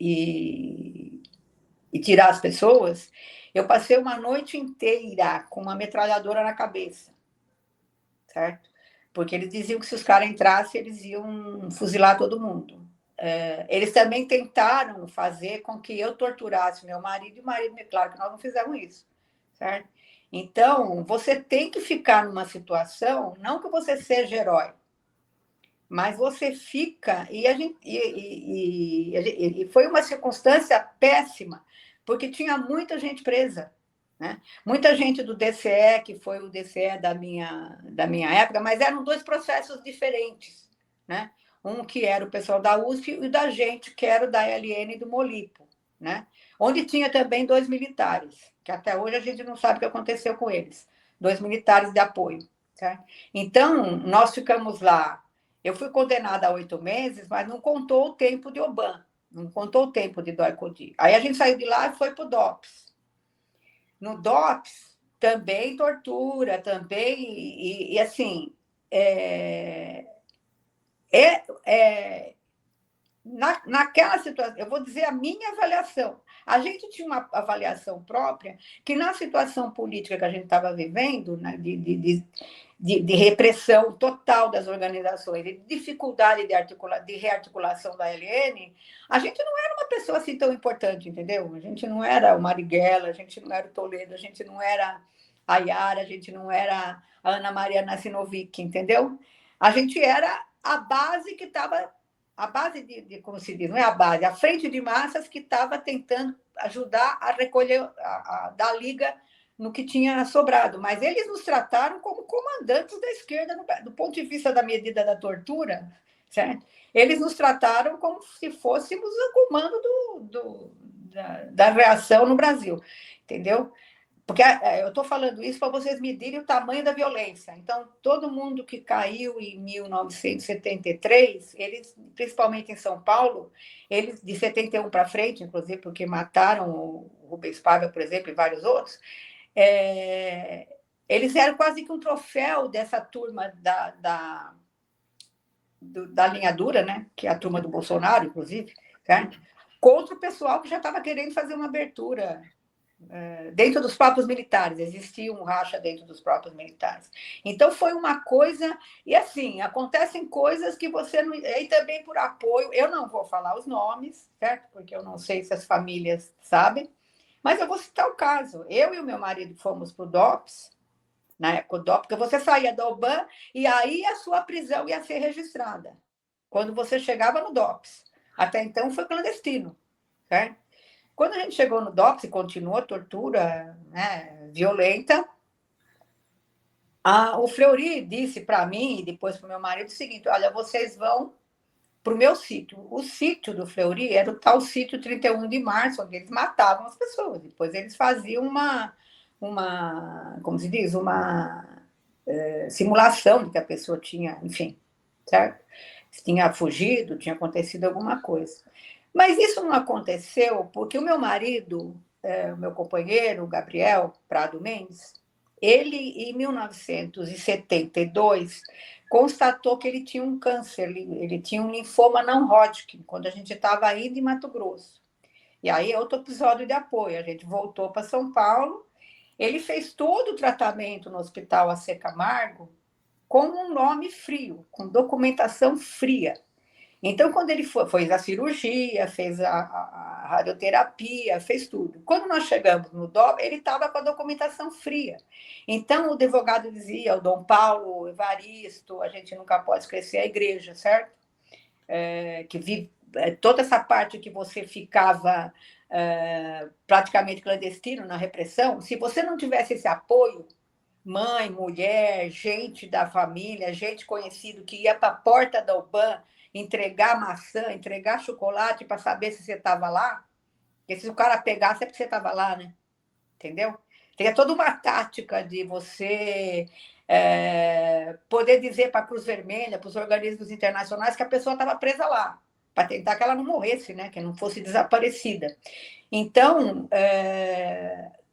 tirar as pessoas, eu passei uma noite inteira com uma metralhadora na cabeça, certo? Porque eles diziam que se os caras entrassem, eles iam fuzilar todo mundo. Eles também tentaram fazer com que eu torturasse meu marido, e o marido, claro que nós não fizemos isso, certo? Então, você tem que ficar numa situação, não que você seja herói, mas você fica, e foi uma circunstância péssima, porque tinha muita gente presa, né? Muita gente do DCE, que foi o DCE da minha época, mas eram dois processos diferentes, né? Um que era o pessoal da USP e da gente, que era o da LN e do Molipo, né? Onde tinha também 2 militares, que até hoje a gente não sabe o que aconteceu com eles, 2 militares de apoio, certo? Então, nós ficamos lá. Eu fui condenada a 8 meses, mas não contou o tempo de Oban, não contou o tempo de Doi-Codi. Aí a gente saiu de lá e foi para o DOPS. No DOPS, também tortura, também, assim, naquela situação, eu vou dizer a minha avaliação. A gente tinha uma avaliação própria que, na situação política que a gente estava vivendo, né, de repressão total das organizações, de dificuldade de rearticulação da LN, a gente não era uma pessoa assim tão importante, entendeu? A gente não era o Marighella, a gente não era o Toledo, a gente não era a Yara, a gente não era a Ana Maria Nassinovic, entendeu? A gente era a base que estava... A base como se diz, não é a base, a frente de massas que estava tentando ajudar a recolher, a dar liga no que tinha sobrado. Mas eles nos trataram como comandantes da esquerda, do ponto de vista da medida da tortura, certo? Eles nos trataram como se fôssemos o comando da reação no Brasil, entendeu? Porque eu estou falando isso para vocês medirem o tamanho da violência. Então, todo mundo que caiu em 1973, eles, principalmente em São Paulo, eles de 71 para frente, inclusive, porque mataram o Rubens Paiva, por exemplo, e vários outros, eles eram quase que um troféu dessa turma da linha dura, né? Que é a turma do Bolsonaro, inclusive, certo? Contra o pessoal que já estava querendo fazer uma abertura dentro dos próprios militares, existia um racha dentro dos próprios militares. Então, foi uma coisa... E, assim, acontecem coisas que você não... E também por apoio, eu não vou falar os nomes, certo? Porque eu não sei se as famílias sabem, mas eu vou citar o caso. Eu e o meu marido fomos para o DOPS, na época do DOPS, porque você saía da OBAN e aí a sua prisão ia ser registrada, quando você chegava no DOPS. Até então, foi clandestino, certo? Quando a gente chegou no DOPS e continuou a tortura, né, violenta, o Fleury disse para mim e depois para o meu marido o seguinte: olha, vocês vão para o meu sítio. O sítio do Fleury era o tal sítio 31 de março, onde eles matavam as pessoas. Depois eles faziam como se diz, uma simulação de que a pessoa tinha, enfim, certo? Tinha fugido, tinha acontecido alguma coisa. Mas isso não aconteceu porque o meu marido, o meu companheiro, o Gabriel Prado Mendes, ele, em 1972, constatou que ele tinha um câncer, ele tinha um linfoma não Hodgkin, quando a gente estava ainda em Mato Grosso. E aí é outro episódio de apoio, a gente voltou para São Paulo, ele fez todo o tratamento no Hospital AC Camargo com um nome frio, com documentação fria. Então, quando ele fez a cirurgia, fez a radioterapia, fez tudo. Quando nós chegamos no DOPS, ele estava com a documentação fria. Então, o advogado dizia, o Dom Paulo Evaristo, a gente nunca pode esquecer a igreja, certo? Toda essa parte que você ficava praticamente clandestino na repressão, se você não tivesse esse apoio, mãe, mulher, gente da família, gente conhecido que ia para a porta da UBAN, entregar maçã, entregar chocolate para saber se você estava lá, porque se o cara pegasse é porque você estava lá, né? entendeu? Tem toda uma tática de você poder dizer para a Cruz Vermelha, para os organismos internacionais, que a pessoa estava presa lá, para tentar que ela não morresse, né? Que não fosse desaparecida. Então,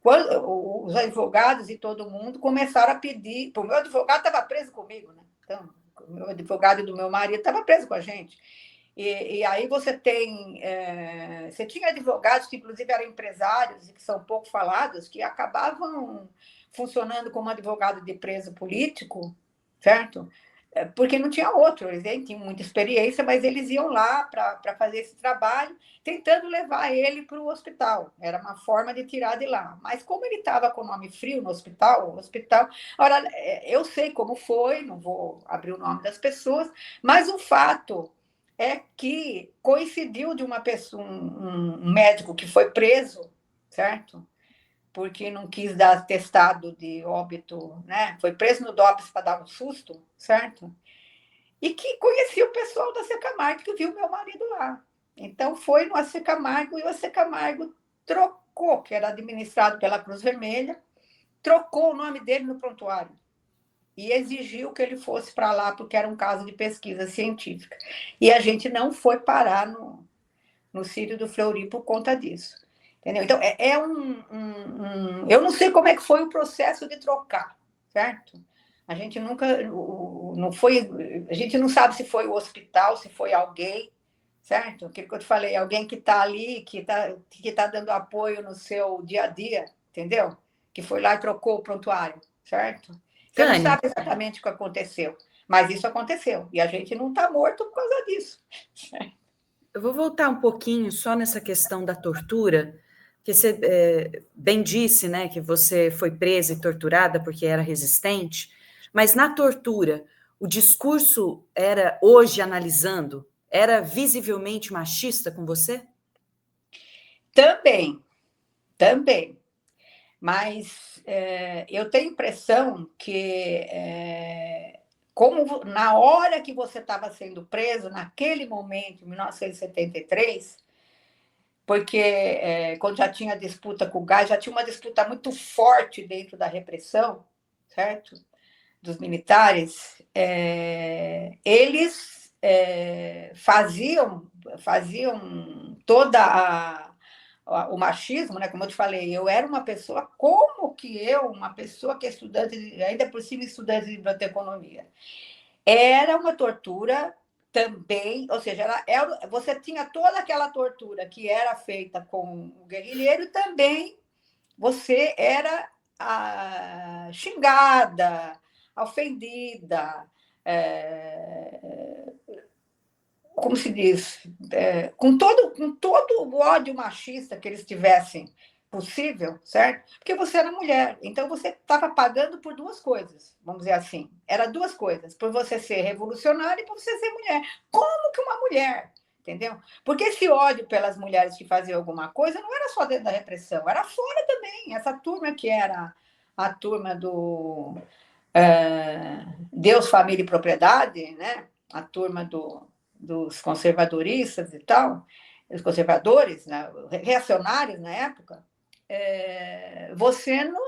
quando os advogados e todo mundo começaram a pedir. O meu advogado estava preso comigo, né? Então, o meu advogado e do meu marido estava preso com a gente. E aí você você tinha advogados que, inclusive, eram empresários e que são pouco falados, que acabavam funcionando como advogado de preso político, certo? Porque não tinha outro, eles tinham muita experiência, mas eles iam lá para fazer esse trabalho, tentando levar ele para o hospital. Era uma forma de tirar de lá. Mas como ele estava com o nome frio no hospital, Ora, eu sei como foi, não vou abrir o nome das pessoas, mas o fato é que coincidiu de uma pessoa, um médico que foi preso, certo? Porque não quis dar atestado de óbito, né? Foi preso no DOPS para dar um susto, certo? E que conhecia o pessoal da Secamargo, que viu meu marido lá. Então, foi no AC Camargo, e o AC Camargo trocou, que era administrado pela Cruz Vermelha, trocou o nome dele no prontuário e exigiu que ele fosse para lá, porque era um caso de pesquisa científica. E a gente não foi parar no Círio do Fleury por conta disso. Entendeu? Então, eu não sei como é que foi o processo de trocar, certo? A gente nunca, não foi, a gente não sabe se foi o hospital, se foi alguém, certo? Aquilo que eu te falei, alguém que está ali, que tá dando apoio no seu dia a dia, entendeu? Que foi lá e trocou o prontuário, certo? Você não sabe exatamente o que aconteceu, mas isso aconteceu, e a gente não está morto por causa disso. Eu vou voltar um pouquinho só nessa questão da tortura, que você bem disse, né, que você foi presa e torturada porque era resistente, mas na tortura, o discurso era, hoje analisando, era visivelmente machista com você? Também. Mas eu tenho a impressão que, como na hora que você estava sendo preso, naquele momento, em 1973, porque quando já tinha disputa com o gás, já tinha uma disputa muito forte dentro da repressão, certo? Dos militares, eles faziam toda o machismo, né? Como eu te falei, eu era uma pessoa, uma pessoa que é estudante, ainda por cima estudante de biblioteconomia, era uma tortura também, ou seja, você tinha toda aquela tortura que era feita com o guerrilheiro, e também você era xingada, ofendida, como se diz, com todo o ódio machista que eles tivessem possível, certo? Porque você era mulher, então você estava pagando por duas coisas, vamos dizer assim. Era duas coisas, por você ser revolucionária e por você ser mulher. Como que uma mulher, entendeu? Porque esse ódio pelas mulheres que faziam alguma coisa não era só dentro da repressão, era fora também. Essa turma que era a turma do Deus, Família e Propriedade, né? A turma dos conservadoristas e tal, os conservadores, né, reacionários na época,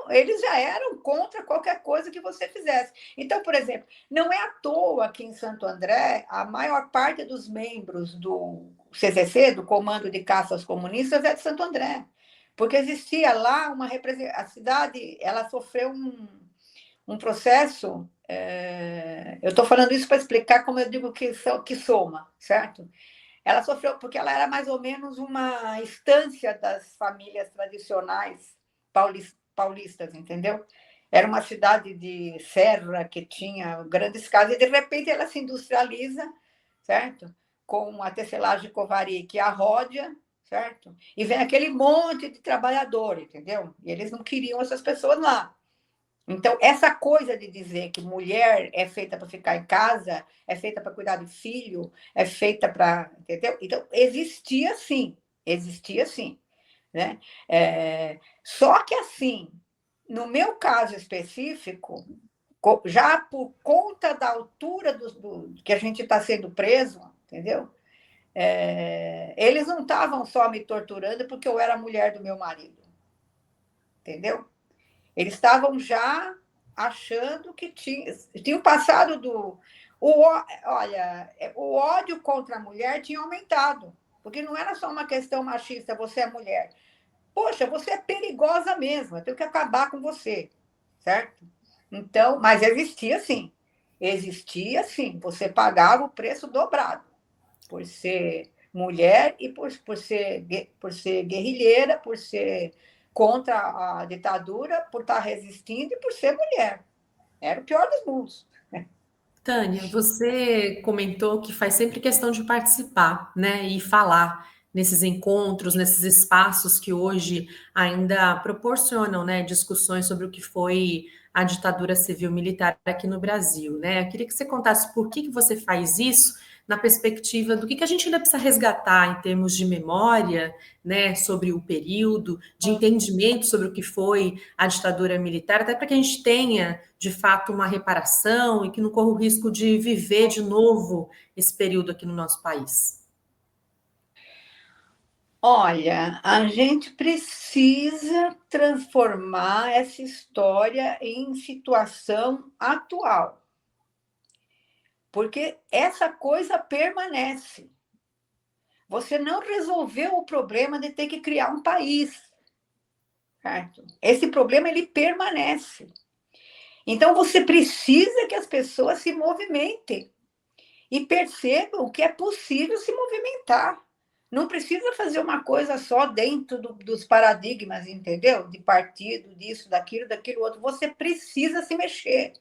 eles já eram contra qualquer coisa que você fizesse. Então, por exemplo, não é à toa que em Santo André a maior parte dos membros do CCC, do Comando de Caça aos Comunistas, é de Santo André, porque existia lá uma representação. A cidade, ela sofreu um processo. Eu estou falando isso para explicar como eu digo que soma, certo? Ela sofreu porque ela era mais ou menos uma instância das famílias tradicionais paulistas, entendeu? Era uma cidade de serra que tinha grandes casas, e de repente ela se industrializa, certo? Com a tecelagem Covari, que é a ródia, certo? E vem aquele monte de trabalhador, entendeu? E eles não queriam essas pessoas lá. Então, essa coisa de dizer que mulher é feita para ficar em casa, é feita para cuidar do filho, é feita para. Entendeu? Então, existia sim, né? Só que, assim, no meu caso específico, já por conta da altura que a gente está sendo preso, entendeu? Eles não estavam só me torturando porque eu era mulher do meu marido. entendeu? Eles estavam já achando que tinham passado do... Olha, o ódio contra a mulher tinha aumentado, porque não era só uma questão machista, você é mulher. Poxa, você é perigosa mesmo, eu tenho que acabar com você, certo? Então, mas existia sim. Você pagava o preço dobrado por ser mulher e por ser guerrilheira, por ser contra a ditadura, por estar resistindo e por ser mulher. Era o pior dos mundos. Tânia, você comentou que faz sempre questão de participar, né, e falar nesses encontros, nesses espaços que hoje ainda proporcionam, né, discussões sobre o que foi a ditadura civil-militar aqui no Brasil, né? Eu queria que você contasse por que você faz isso na perspectiva do que a gente ainda precisa resgatar em termos de memória, né, sobre o período, de entendimento sobre o que foi a ditadura militar, até para que a gente tenha, de fato, uma reparação e que não corra o risco de viver de novo esse período aqui no nosso país. Olha, a gente precisa transformar essa história em situação atual, porque essa coisa permanece. Você não resolveu o problema de ter que criar um país, certo? Esse problema ele permanece. Então você precisa que as pessoas se movimentem e percebam que é possível se movimentar. Não precisa fazer uma coisa só dentro dos paradigmas, entendeu? De partido, disso, daquilo outro. Você precisa se mexer.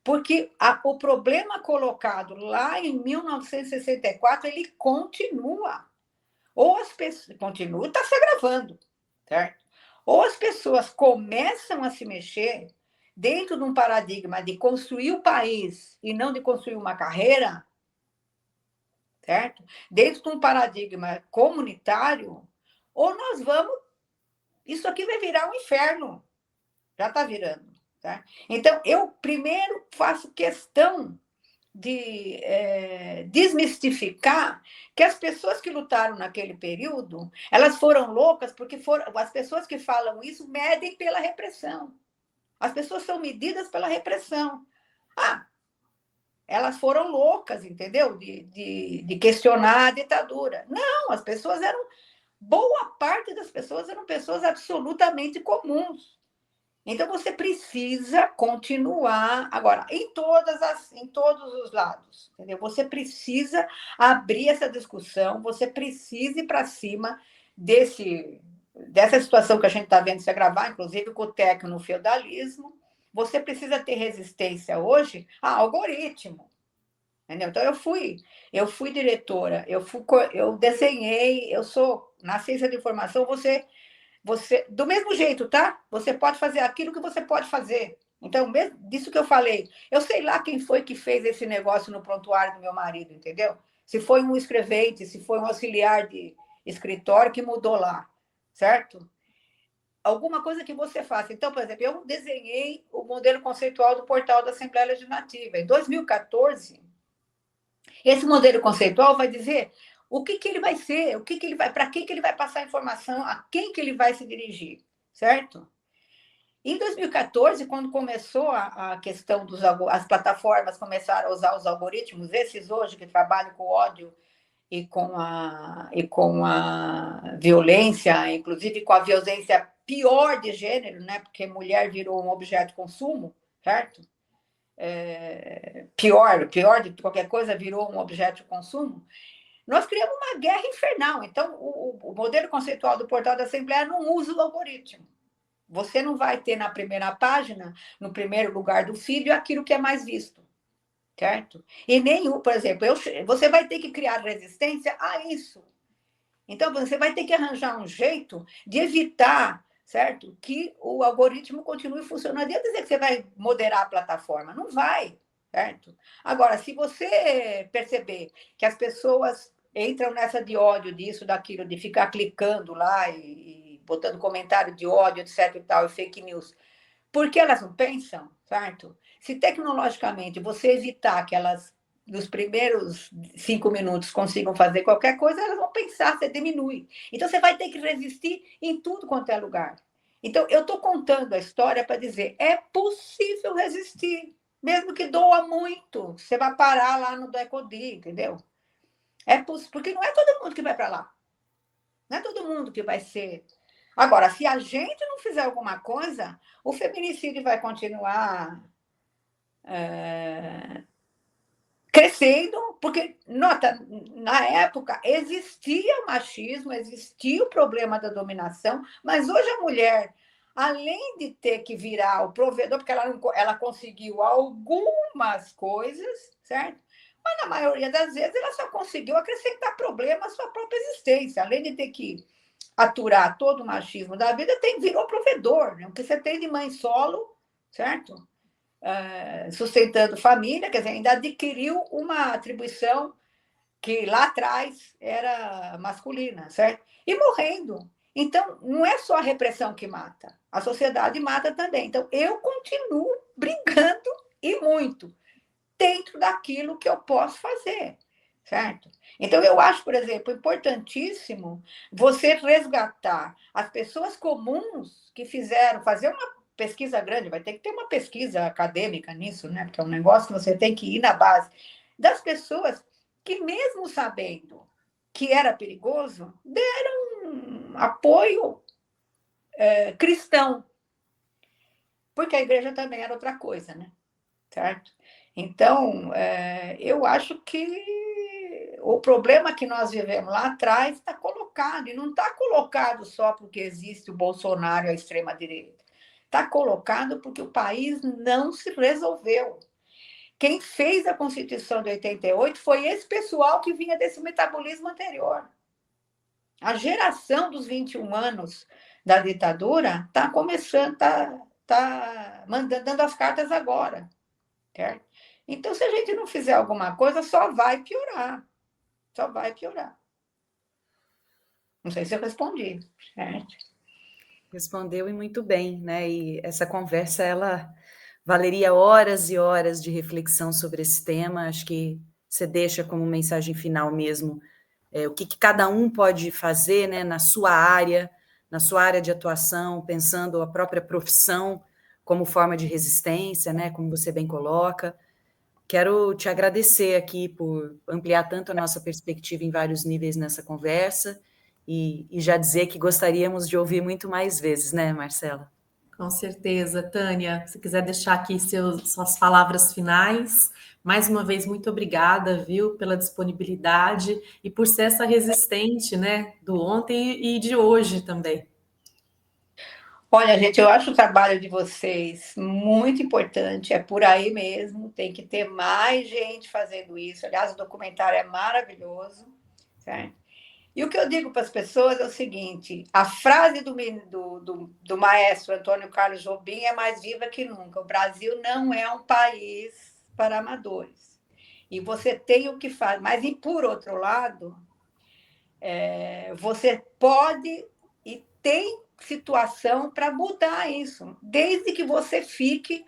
Porque o problema colocado lá em 1964, ele continua. Ou as pessoas... Continua, está se agravando, certo? Ou as pessoas começam a se mexer dentro de um paradigma de construir o país e não de construir uma carreira, certo? Dentro de um paradigma comunitário, ou nós vamos... Isso aqui vai virar um inferno. Já está virando. Tá? Então, eu primeiro faço questão de desmistificar que as pessoas que lutaram naquele período, elas foram loucas porque as pessoas que falam isso medem pela repressão. As pessoas são medidas pela repressão. Elas foram loucas, entendeu? De questionar a ditadura. Não, as pessoas eram... Boa parte das pessoas eram pessoas absolutamente comuns. Então, você precisa continuar, agora, em todos os lados, entendeu? Você precisa abrir essa discussão, você precisa ir para cima dessa situação que a gente está vendo se agravar, inclusive com o tecno-feudalismo. Você precisa ter resistência hoje a algoritmo, entendeu? Então, eu fui diretora, eu desenhei, eu sou, na ciência de informação, você, do mesmo jeito, tá? Você pode fazer aquilo que você pode fazer. Então, mesmo disso que eu falei, eu sei lá quem foi que fez esse negócio no prontuário do meu marido, entendeu? Se foi um escrevente, se foi um auxiliar de escritório que mudou lá, certo? Alguma coisa que você faça. Então, por exemplo, eu desenhei o modelo conceitual do portal da Assembleia Legislativa. Em 2014, esse modelo conceitual vai dizer o que ele vai ser, para quem que ele vai passar informação, a quem que ele vai se dirigir, certo? Em 2014, quando começou a questão as plataformas começaram a usar os algoritmos, esses hoje que trabalham com ódio e com a violência, inclusive com a violência pior de gênero, né? Porque mulher virou um objeto de consumo, certo? Pior de qualquer coisa, virou um objeto de consumo. Nós criamos uma guerra infernal. Então, o modelo conceitual do portal da Assembleia não usa o algoritmo. Você não vai ter na primeira página, no primeiro lugar do feed, aquilo que é mais visto, certo? E nenhum, por exemplo, você vai ter que criar resistência a isso. Então, você vai ter que arranjar um jeito de evitar, certo? Que o algoritmo continue funcionando. Não adianta dizer que você vai moderar a plataforma. Não vai, certo? Agora, se você perceber que as pessoas entram nessa de ódio, disso, daquilo, de ficar clicando lá e botando comentário de ódio, etc. e tal, e fake news, porque elas não pensam, certo? Se tecnologicamente você evitar que elas, nos primeiros 5 minutos, consigam fazer qualquer coisa, elas vão pensar, você diminui. Então, você vai ter que resistir em tudo quanto é lugar. Então, eu estou contando a história para dizer, é possível resistir, mesmo que doa muito. Você vai parar lá no Ecodi, entendeu? Porque não é todo mundo que vai para lá. Não é todo mundo que vai ser. Agora, se a gente não fizer alguma coisa, o feminicídio vai continuar crescendo, porque, nota, na época existia o machismo, existia o problema da dominação, mas hoje a mulher, além de ter que virar o provedor, porque ela conseguiu algumas coisas, certo? Mas na maioria das vezes ela só conseguiu acrescentar problemas à sua própria existência, além de ter que aturar todo o machismo da vida, virou provedor, né? O que você tem de mãe solo, certo? Sustentando família, quer dizer, ainda adquiriu uma atribuição que lá atrás era masculina, certo? E morrendo. Então, não é só a repressão que mata, a sociedade mata também. Então, eu continuo brigando e muito, dentro daquilo que eu posso fazer, certo? Então, eu acho, por exemplo, importantíssimo você resgatar as pessoas comuns que fazer uma pesquisa grande, vai ter que ter uma pesquisa acadêmica nisso, né? Porque é um negócio que você tem que ir na base das pessoas que, mesmo sabendo que era perigoso, deram um apoio cristão, porque a igreja também era outra coisa, né? Certo? Então, eu acho que o problema que nós vivemos lá atrás está colocado, e não está colocado só porque existe o Bolsonaro e a extrema-direita. Está colocado porque o país não se resolveu. Quem fez a Constituição de 88 foi esse pessoal que vinha desse metabolismo anterior. A geração dos 21 anos da ditadura está começando, está dando as cartas agora. Certo? Então, se a gente não fizer alguma coisa, só vai piorar. Só vai piorar. Não sei se eu respondi, certo? Respondeu e muito bem, né? E essa conversa, ela valeria horas e horas de reflexão sobre esse tema. Acho que você deixa como mensagem final mesmo o que cada um pode fazer, né, na sua área de atuação, pensando a própria profissão como forma de resistência, né, como você bem coloca. Quero te agradecer aqui por ampliar tanto a nossa perspectiva em vários níveis nessa conversa e já dizer que gostaríamos de ouvir muito mais vezes, né, Marcela? Com certeza, Tânia. Se quiser deixar aqui suas palavras finais, mais uma vez, muito obrigada, viu, pela disponibilidade e por ser essa resistente, né, do ontem e de hoje também. Olha, gente, eu acho o trabalho de vocês muito importante, é por aí mesmo, tem que ter mais gente fazendo isso. Aliás, o documentário é maravilhoso, certo? E o que eu digo para as pessoas é o seguinte: a frase do maestro Antônio Carlos Jobim é mais viva que nunca. O Brasil não é um país para amadores. E você tem o que fazer. Mas, e por outro lado, você pode e tem situação para mudar isso, desde que você fique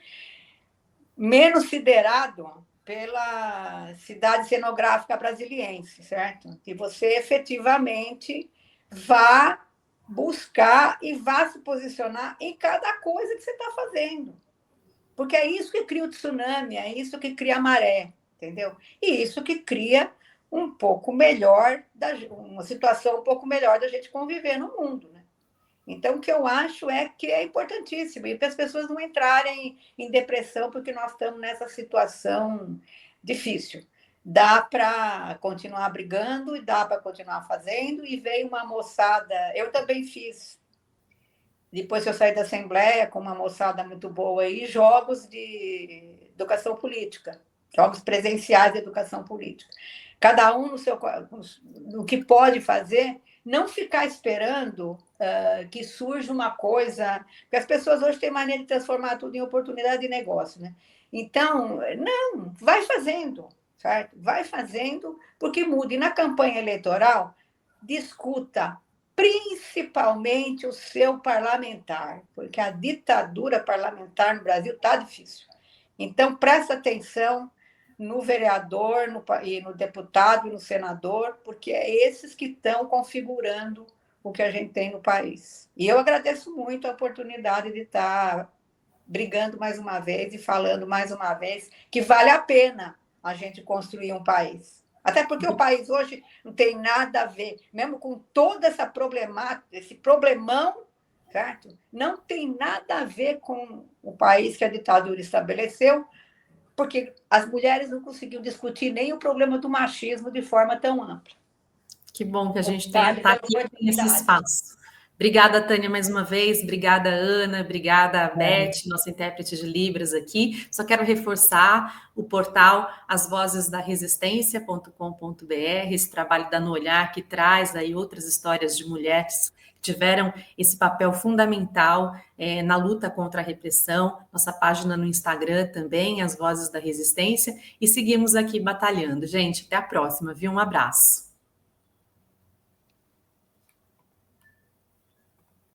menos siderado pela cidade cenográfica brasiliense, certo? Que você efetivamente vá buscar e vá se posicionar em cada coisa que você está fazendo. Porque é isso que cria o tsunami, é isso que cria a maré, entendeu? E isso que cria um pouco melhor, uma situação um pouco melhor da gente conviver no mundo, né? Então, o que eu acho é que é importantíssimo, e para as pessoas não entrarem em depressão, porque nós estamos nessa situação difícil. Dá para continuar brigando e dá para continuar fazendo, e veio uma moçada, eu também fiz, depois que eu saí da Assembleia, com uma moçada muito boa aí, jogos de educação política, jogos presenciais de educação política. Cada um no que pode fazer, não ficar esperando que surja uma coisa, porque as pessoas hoje têm mania de transformar tudo em oportunidade de negócio, né? Então, não, vai fazendo, certo? Vai fazendo, porque muda. E na campanha eleitoral, discuta principalmente o seu parlamentar, porque a ditadura parlamentar no Brasil está difícil. Então, presta atenção no vereador, e no deputado e no senador, porque é esses que estão configurando o que a gente tem no país. E eu agradeço muito a oportunidade de estar brigando mais uma vez e falando mais uma vez que vale a pena a gente construir um país. Até porque o país hoje não tem nada a ver, mesmo com toda essa problemática, esse problemão, certo? Não tem nada a ver com o país que a ditadura estabeleceu, porque as mulheres não conseguiam discutir nem o problema do machismo de forma tão ampla. Que bom que a gente está aqui nesse espaço. Obrigada, Tânia, mais uma vez. Obrigada, Ana. Obrigada, Beth, nossa intérprete de Libras aqui. Só quero reforçar o portal asvozesdaresistência.com.br, esse trabalho da No Olhar, que traz aí outras histórias de mulheres que tiveram esse papel fundamental na luta contra a repressão. Nossa página no Instagram também, As Vozes da Resistência. E seguimos aqui batalhando. Gente, até a próxima, viu? Um abraço.